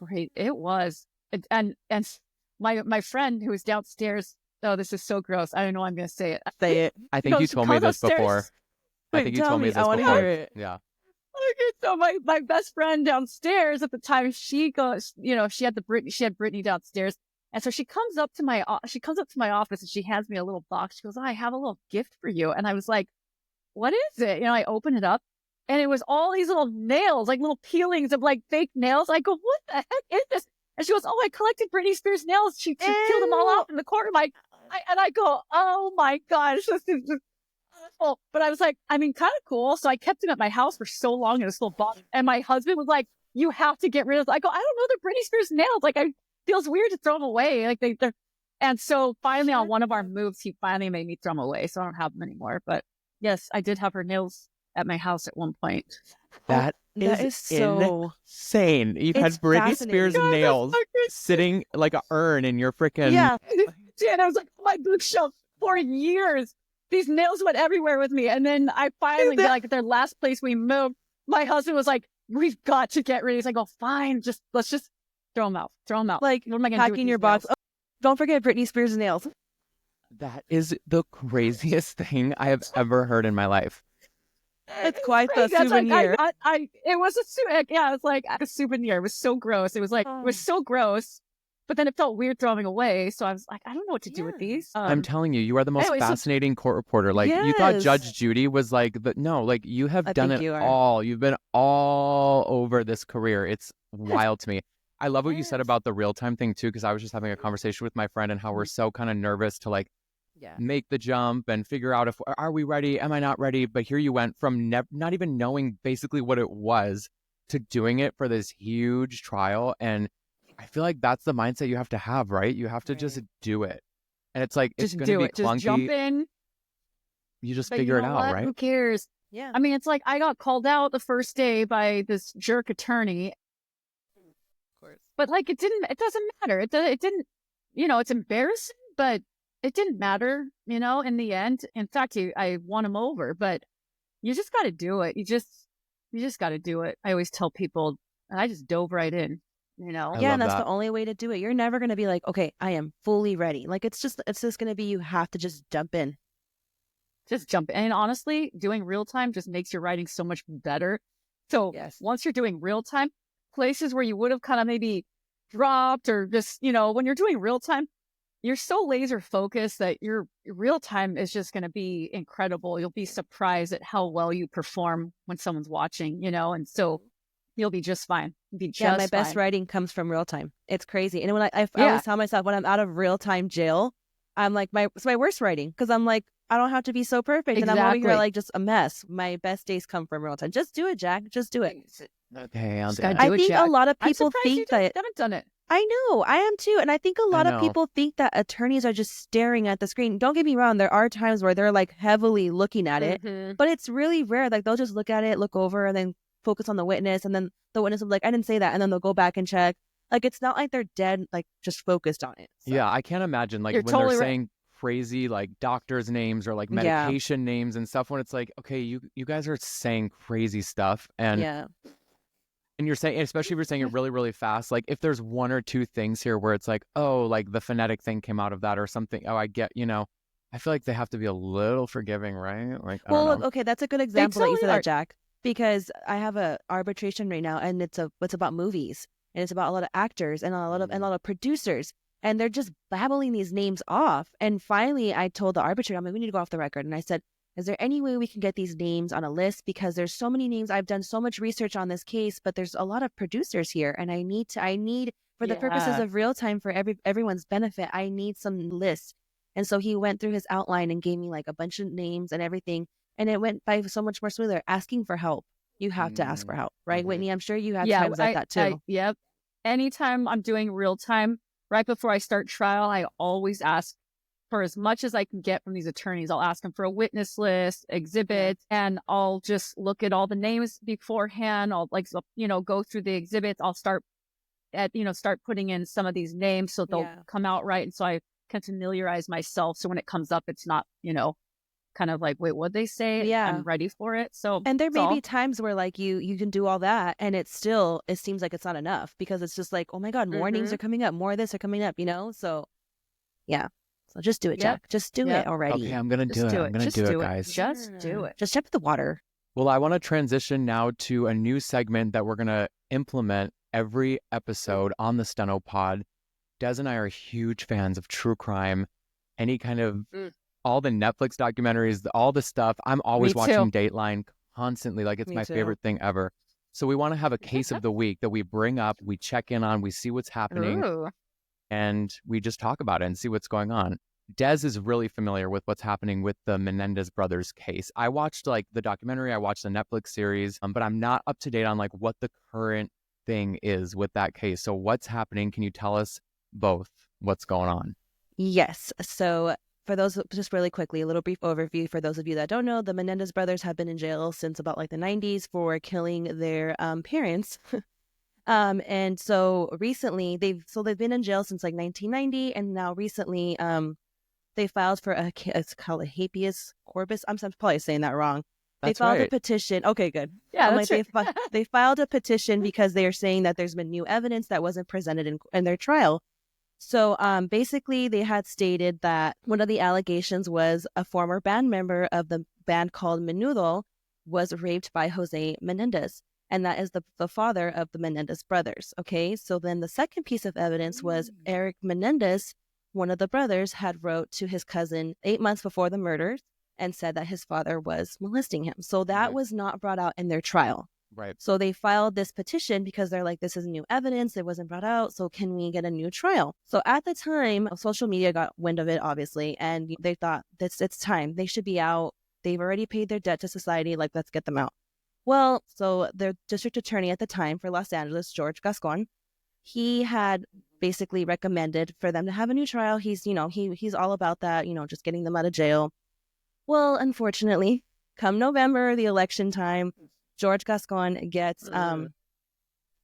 great. It was. And my friend who was downstairs, oh, this is so gross. I don't know. I'm going to say it. Say it. I think you told me this before. I think you told me this before. I want to hear it. Yeah. Okay, so my best friend downstairs at the time, she goes, you know, she had Brittany downstairs, and so she comes up to my office and she hands me a little box. She goes, I have a little gift for you, and I was like, what is it? You know, I open it up, and it was all these little nails, like little peelings of like fake nails. I go, what the heck is this? And she goes, oh, I collected Britney Spears nails. She peeled them all off in the corner. And I go, oh my gosh, this is just awful. But I was like, I mean, kind of cool. So I kept them at my house for so long in this little box. And my husband was like, you have to get rid of them. I go, I don't know, they're Britney Spears nails. Like, it feels weird to throw them away. Like they're. And so finally on one of our moves, he finally made me throw them away. So I don't have them anymore. But yes, I did have her nails at my house at one point. That is so insane. You've had Britney Spears nails sitting like an urn in your freaking... Yeah. And I was like, my bookshelf for years. These nails went everywhere with me. And then I finally, like, at their last place we moved, my husband was like, we've got to get rid of these. I go, fine, let's just throw them out. Throw them out. Like, what am I going to do packing your box. Oh, don't forget Britney Spears' nails. That is the craziest thing I have ever heard in my life. It's quite the souvenir. It was like a souvenir. It was so gross. It was like, it was so gross. But then it felt weird throwing away. So I was like, I don't know what to do with these. I'm telling you, you are the most fascinating court reporter. Like, you thought Judge Judy was like, no, like, you have done it all. You've been all over this career. It's wild to me. I love what you said about the real-time thing, too, because I was just having a conversation with my friend and how we're so kind of nervous to, like, make the jump and figure out are we ready? Am I not ready? But here you went from not even knowing basically what it was to doing it for this huge trial. And I feel like that's the mindset you have to have, right? You have to just do it. And it's like, it's going to be clunky. Just jump in. You just figure it out, right? Who cares? Yeah. I mean, it's like I got called out the first day by this jerk attorney. Of course. But like, it doesn't matter. It didn't, you know, it's embarrassing, but it didn't matter, you know, in the end. In fact, I won him over, but you just got to do it. You just got to do it. I always tell people, and I just dove right in. You know, and that's the only way to do it. You're never going to be like, okay, I am fully ready. Like, it's just going to be, you have to just jump in. Just jump in. And honestly, doing real time just makes your writing so much better. So once you're doing real time, places where you would have kind of maybe dropped or just, you know, when you're doing real time, you're so laser focused that your real time is just going to be incredible. You'll be surprised at how well you perform when someone's watching, you know, and so you'll be just fine. My best writing comes from real time. It's crazy. And when I always tell myself when I'm out of real time jail, I'm like, it's my worst writing because I'm like, I don't have to be so perfect. And I'm over here like just a mess. My best days come from real time. Just do it, Jack. Just do it. Okay, I'll do it. I think a lot of people think that... haven't done it. I know. I am too. And I think a lot of people think that attorneys are just staring at the screen. Don't get me wrong. There are times where they're like heavily looking at it, but it's really rare. Like they'll just look at it, look over, and then focus on the witness, and then the witness will be like, I didn't say that, and then they'll go back and check. Like, it's not like they're dead, like, just focused on it. So. Yeah, I can't imagine, like, when they're saying crazy, like, doctors' names or, like, medication names and stuff, when it's like, okay, you guys are saying crazy stuff, and you're saying, especially if you're saying it really, really fast, like, if there's one or two things here where it's like, oh, like, the phonetic thing came out of that or something, oh, I get, you know, I feel like they have to be a little forgiving, right? Like, I don't know. Okay, that's a good example that you said that, Jack. Because I have a arbitration right now, and it's about movies. and it's about a lot of actors and a lot of producers, and they're just babbling these names off. And finally, I told the arbitrator, I'm like, we need to go off the record. And I said, is there any way we can get these names on a list? Because there's so many names. I've done so much research on this case, but there's a lot of producers here, and I need for the purposes of real time, for everyone's benefit, I need some lists. And so he went through his outline and gave me like a bunch of names and everything, and it went by so much more smoother. Asking for help. You have to ask for help, right, Whitney? I'm sure you have times like that too. Yep. Anytime I'm doing real time, right before I start trial, I always ask for as much as I can get from these attorneys. I'll ask them for a witness list, exhibits, and I'll just look at all the names beforehand. I'll go through the exhibits. I'll start putting in some of these names so they'll come out right. And so I can familiarize myself. So when it comes up, it's not, kind of like, wait, what'd they say? I'm ready for it. So, and there may be times where like you can do all that and it seems like it's not enough, because it's just like, oh my God, more names are coming up, more of this are coming up, So yeah. So just do it, Jack. Just do it already. Okay, I'm going to do it. I'm going to do it, guys. Just do it. Just check the water. Well, I want to transition now to a new segment that we're going to implement every episode on the Steno Pod. Des and I are huge fans of true crime, any kind of all the Netflix documentaries, all the stuff. I'm always watching Dateline constantly. Like, it's my favorite thing ever. So we want to have a case of the week that we bring up, we check in on, we see what's happening, and we just talk about it and see what's going on. Des is really familiar with what's happening with the Menendez brothers case. I watched like the documentary, I watched the Netflix series, but I'm not up to date on like what the current thing is with that case. So what's happening? Can you tell us both what's going on? Yes. So for those, just really quickly, a little brief overview for those of you that don't know, the Menendez brothers have been in jail since about like the 90s for killing their parents. And so recently they've been in jail since like 1990, and now recently they filed for it's called a habeas corpus. I'm probably saying that wrong. They filed a petition. Okay, good. Yeah, that's right. They filed a petition because they are saying that there's been new evidence that wasn't presented in their trial. So basically, they had stated that one of the allegations was a former band member of the band called Menudo was raped by Jose Menendez. And that is the father of the Menendez brothers. Okay, so then the second piece of evidence was Eric Menendez, one of the brothers, had wrote to his cousin 8 months before the murders and said that his father was molesting him. So that was not brought out in their trial. Right. So they filed this petition because they're like, this is new evidence. It wasn't brought out. So can we get a new trial? So at the time, social media got wind of it, obviously, and they thought it's time. They should be out. They've already paid their debt to society. Like, let's get them out. Well, so their district attorney at the time for Los Angeles, George Gascon, he had basically recommended for them to have a new trial. He's all about that, just getting them out of jail. Well, unfortunately, come November, the election time, George Gascon gets,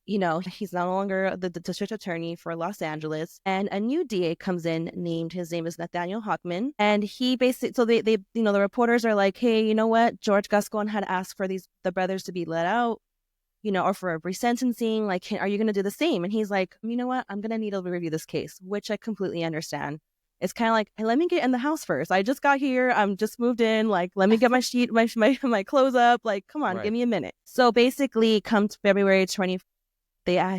he's no longer the district attorney for Los Angeles, and a new DA comes in his name is Nathaniel Hockman, and he basically, so they the reporters are like, hey, you know what? George Gascon had asked for the brothers to be let out, or for a resentencing. Like, are you going to do the same? And he's like, you know what? I'm going to need to review this case, which I completely understand. It's kind of like, hey, let me get in the house first. I just got here. I'm just moved in. Like, let me get my my clothes up. Like, come on, give me a minute. So basically, come to February 20th,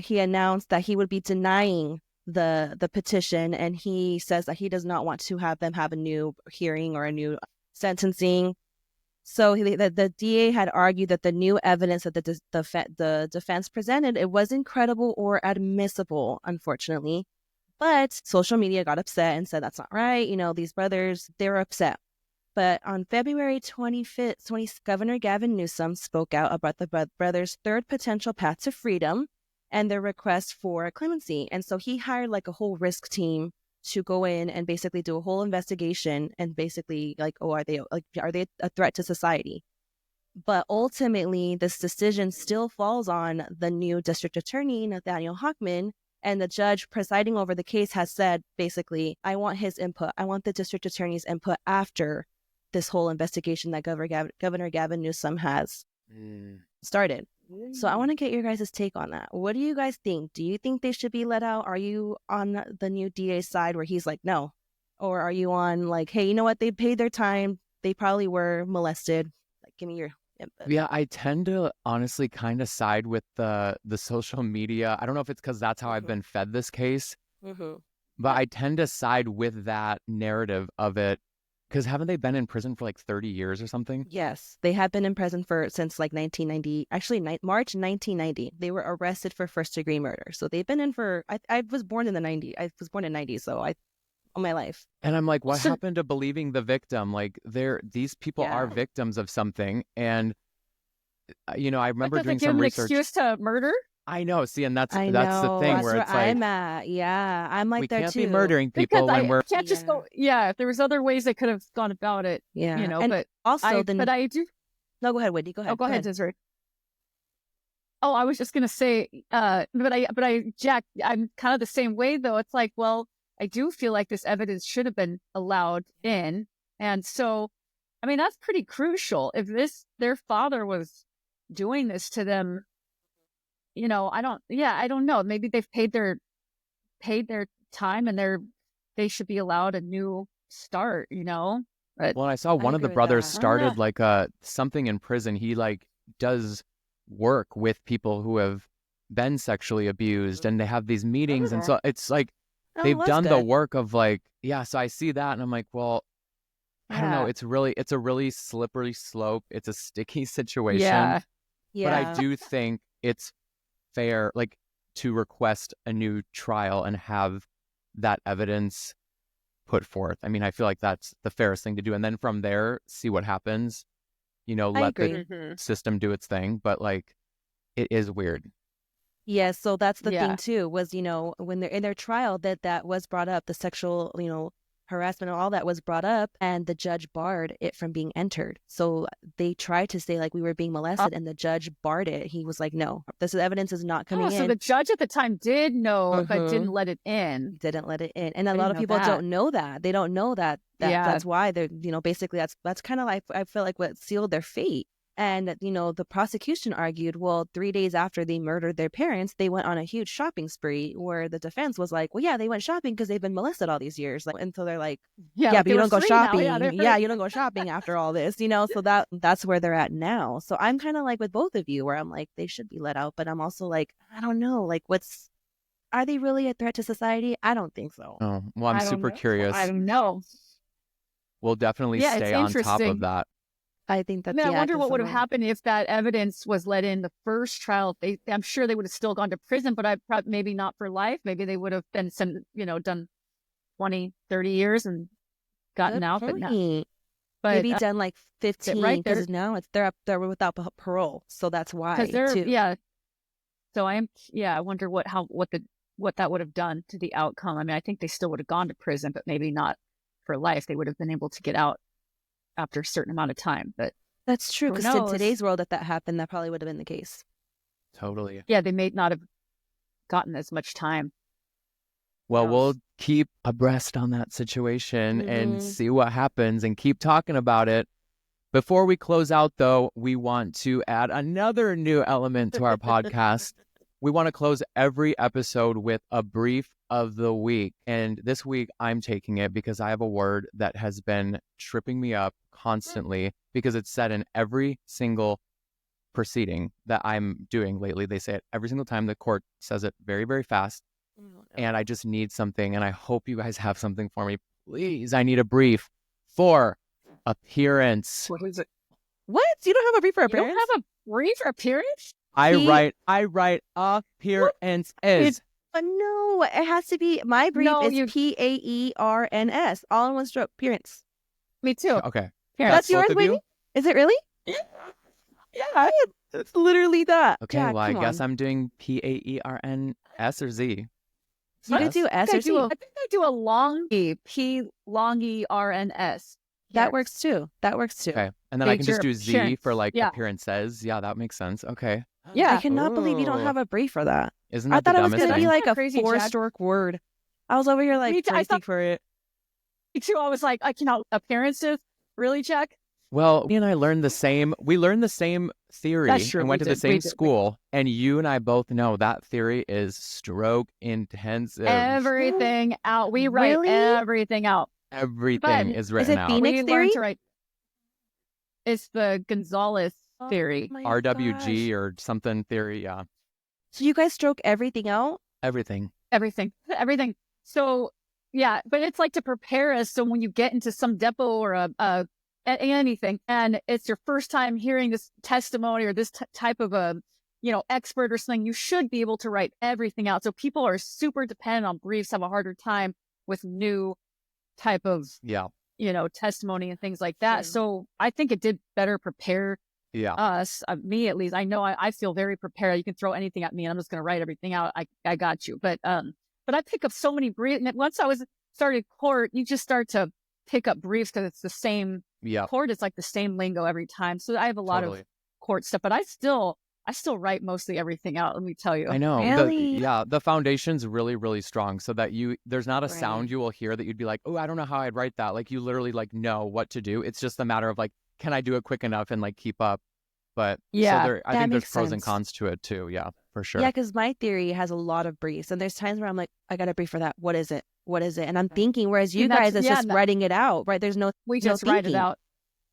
he announced that he would be denying the petition, and he says that he does not want to have them have a new hearing or a new sentencing. So the DA had argued that the new evidence that the defense presented, it wasn't credible or admissible, unfortunately. But social media got upset and said that's not right. These brothers, they were upset. But on February 25th, Governor Gavin Newsom spoke out about the brothers' third potential path to freedom and their request for clemency. And so he hired like a whole risk team to go in and basically do a whole investigation and basically like, are they a threat to society? But ultimately, this decision still falls on the new district attorney, Nathaniel Hockman. And the judge presiding over the case has said, basically, I want his input. I want the district attorney's input after this whole investigation that Governor Gavin Newsom has started. So I want to get your guys' take on that. What do you guys think? Do you think they should be let out? Are you on the new DA's side where he's like, no? Or are you on like, hey, you know what? They paid their time. They probably were molested. Like, give me your Yeah, I tend to honestly kind of side with the social media. I don't know if it's because that's how I've been fed this case, but I tend to side with that narrative of it. Because haven't they been in prison for like 30 years or something? Yes, they have been in prison since like 1990. Actually, March 1990. They were arrested for first-degree murder. So they've been in for. I was born in the 90s. I was born in 90, so all my life. And I'm like, what happened to believing the victim? Like, these people are Yeah. victims of something. And, I remember Does doing it give some them an research. excuse to murder? I know. See, and that's I the know. thing That's where where it's like, I'm at. Yeah, I'm like we there can't too. be murdering Because people when I we're. can't just go. Yeah, if there was other ways they could have gone about it. Yeah, And but also but I do. No, go ahead, Whitney. Go ahead. Oh, go ahead, Desiree. Oh, I was just gonna say, Jack, I'm kind of the same way though. It's like, well, I do feel like this evidence should have been allowed in, and so, I mean, that's pretty crucial. If their father was doing this to them, I don't know. Maybe they've paid their time, and they should be allowed a new start. But Well, I saw one of agree the with brothers that. started like something in prison. He like does work with people who have been sexually abused, and they have these meetings, and so it's like Oh, they've that's done the good. work of like, yeah. So I see that, and I'm like, well, I don't know. yeah, It's a really slippery slope. It's a sticky situation. yeah, But I Yeah. do think it's fair, like, to request a new trial and have that evidence put forth. I mean, I feel like that's the fairest thing to do. And then from there, see what happens, let the agree. system do its thing. But like, it is weird. Yes, so that's the yeah. thing too, was, when they're in their trial that was brought up, the sexual, harassment and all that was brought up, and the judge barred it from being entered. So they tried to say like we were being molested, and the judge barred it. He was like, no, this evidence is not coming Oh, in. so the judge at the time did know, but didn't Mhm. let it in. Didn't let it in. And a I lot didn't of know people that. don't know that. They don't know that Yeah. that's why they're, basically that's kind of like, I feel like what sealed their fate. And, the prosecution argued, well, 3 days after they murdered their parents, they went on a huge shopping spree, where the defense was like, well, yeah, they went shopping because they've been molested all these years. Like, and so they're like, yeah, like but they you were don't go 3 now. shopping. Yeah, You don't go shopping after all this, so that's where they're at now. So I'm kind of like with both of you, where I'm like, they should be let out, but I'm also like, I don't know, like are they really a threat to society? I don't think so. Oh, well, I'm I don't super know. curious. I don't know. We'll definitely Yeah, it's stay on top interesting. of that. I think I that's, mean, I yeah, wonder 'cause what would I'm have like- happened if that evidence was let in the first trial. I'm sure they would have still gone to prison, but maybe not for life. Maybe they would have been done 20, 30 years and gotten Good out, point. but Maybe done like 15, right there, because now they're up there without parole, so that's why. because they're too. yeah. So I wonder what that would have done to the outcome. I mean, I think they still would have gone to prison, but maybe not for life. They would have been able to get out after a certain amount of time. But That's true, who because in knows? today's world, if that happened, that probably would have been the case. Totally. Yeah, they may not have gotten as much time. Well, Yes. we'll keep abreast on that situation and Mhm. see what happens and keep talking about it. Before we close out, though, we want to add another new element to our podcast. We want to close every episode with a brief of the week. And this week, I'm taking it because I have a word that has been tripping me up constantly, because it's said in every single proceeding that I'm doing lately. They say it every single time. The court says it very, very fast. And I just need something. And I hope you guys have something for me. Please, I need a brief for appearance. What is it? What? You don't have a brief for You don't appearance? have a brief appearance? I He- write appearances. No, it has to be, my brief No, is you- PAERNS, all in one stroke, appearance. Me too. Okay. Appearance. That's yours, both of you? Whitney? Is it really? Yeah. It's literally that. Okay, Jack, well, I come guess on. I'm doing PAERNS or Z. You could do S I or C. think I do a long E, P long ERNS. That works too. Okay. And then I can just Major do Z for appearance. like Yeah. appearances. Yeah, that makes sense. Okay. Yeah. I cannot believe you don't Ooh. have a brief for that. Isn't I that the thought it was dumbest going to be thing? like a Crazy, Jack. 4-stroke word. I was over here like Me too. I bracing thought- for it. Me too. I was like, I cannot appearances. Really, Jack? Well, me and I learned the same. We learned the same theory That's true, and we went to the did, we same did. school. And you and I both know that theory is stroke intensive. Everything out. We write Really? everything out. Everything But is Is written it out. Phoenix we theory? learned to write. It's the Gonzalez theory. my RWG gosh. or something theory. Yeah. So you guys stroke everything out? Everything. Everything. So yeah, but it's like to prepare us. So when you get into some depot or anything, and it's your first time hearing this testimony or this type of a, expert or something, you should be able to write everything out. So people are super dependent on briefs, have a harder time with new type of, testimony and things like that. True. So I think it did better prepare Yeah. us, me at least. I know I feel very prepared. You can throw anything at me and I'm just going to write everything out. I got you. But I pick up so many briefs. And once I started court, you just start to pick up briefs because it's the same court. It's like the same lingo every time. So I have a lot of court stuff, but I still write mostly everything out. Let me tell you. I know. Really? The foundation's really, really strong so that there's not a Right. sound you will hear that you'd be like, oh, I don't know how I'd write that. Like you literally like know what to do. It's just a matter of like, can I do it quick enough and like keep up? But Yeah, so I that think there's makes pros and sense. cons to it too. Yeah, for sure. Yeah, because my theory has a lot of briefs, and there's times where I'm like, I got a brief for that. What is it? What is it? And I'm thinking, whereas you And that's- guys, it's yeah, just no. writing it out, right? There's no we no just write it thinking. out.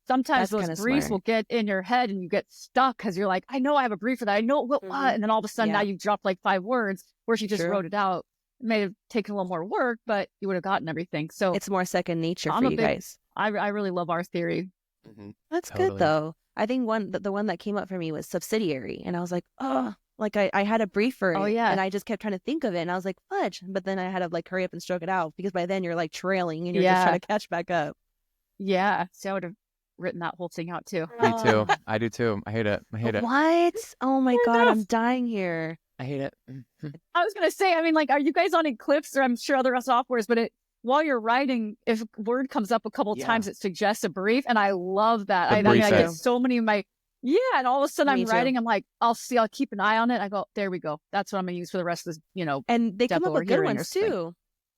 Sometimes That's those kinda briefs smart. will get in your head and you get stuck because you're like, I know I have a brief for that. I know what, Mhm. and then all of a sudden now Yeah. you've dropped like 5 words where she just True. wrote it out. It may have taken a little more work, but you would have gotten everything. So It's more second nature I'm for a you big- guys. I really love our theory. Mhm. That's Totally. good though. I think the one that came up for me was subsidiary, and I was like, oh, like I had a brief for it, Oh, yeah. and I just kept trying to think of it, and I was like, fudge, but then I had to like hurry up and stroke it out because by then you're like trailing and you're just trying to catch back up. Yeah. So I would have written that whole thing out too. Me too. I do too. I hate it. I hate it. What? Oh my God, know. I'm dying here. I hate it. I was going to say, I mean, like, are you guys on Eclipse or I'm sure other softwares, but while you're writing, if a word comes up a couple of times, it suggests a brief. And I love that. The I mean, I brief get so many of my, and all of a sudden Me I'm too. writing, I'm like, I'll keep an eye on it. I go, there we go. That's what I'm going to use for the rest of this, And they come depot up or with good hearing or ones something. too.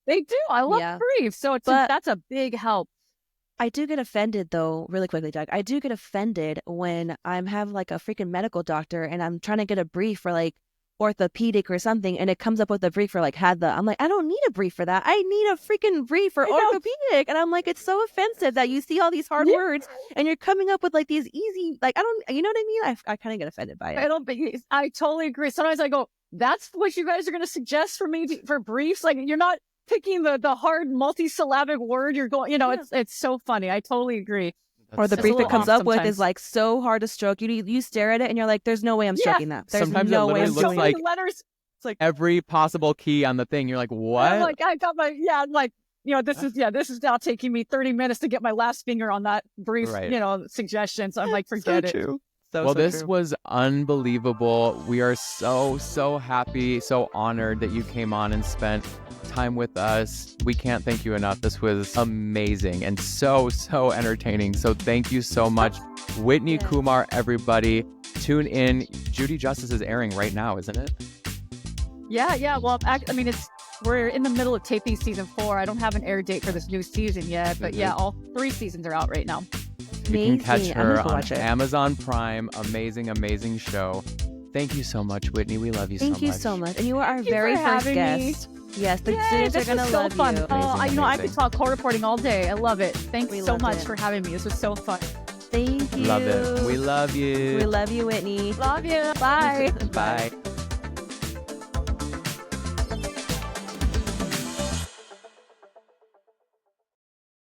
They do. I love Yeah. briefs. So that's a big help. I do get offended though, really quickly, Doug. I do get offended when I'm have like a freaking medical doctor and I'm trying to get a brief for like orthopedic or something, and it comes up with a brief for like I'm like, I don't need a brief for that. I need a freaking brief for I know. orthopedic. And I'm like, it's so offensive that you see all these hard Yeah. words and you're coming up with like these easy, like you know what I mean? I kind of get offended by it. I totally agree. Sometimes I go, that's what you guys are going to suggest for me for briefs. Like you're not picking the hard multi-syllabic word. You're going, it's so funny. I totally agree. Or the It's a brief it little comes off up with sometimes. is like so hard to stroke. You stare at it and you're like, there's no way I'm Yeah. stroking that. There's Sometimes it no way literally I'm looks doing like- it. letters. Every possible key on the thing. You're like, what? I'm like, I got my, I'm like, this is now taking me 30 minutes to get my last finger on that brief, Right. suggestion. So I'm like, forget it. True. Well, this was unbelievable. We are so, so happy, so honored that you came on and spent time with us. We can't thank you enough. This was amazing and so, so entertaining. So thank you so much. Whitney, Yes. Kumar, everybody. Tune in. Judy Justice is airing right now, isn't it? Yeah. Well, we're in the middle of taping season 4. I don't have an air date for this new season yet, but yeah, all 3 seasons are out right now. You can catch Amazing. I'm her gonna go on watch it. Amazon Prime. Amazing, amazing show. Thank you so much, Whitney. We love you so much. Thank you so much. And you are our Thank you very for first having me. guest. Yes, the Yay, students are this going to was so love fun. you. I could amazing. talk court reporting all day. I love it. Thanks We so loved much it. for having me. This was so fun. Thank you. Love it. We love you. We love you, Whitney. Love you. Bye. Bye.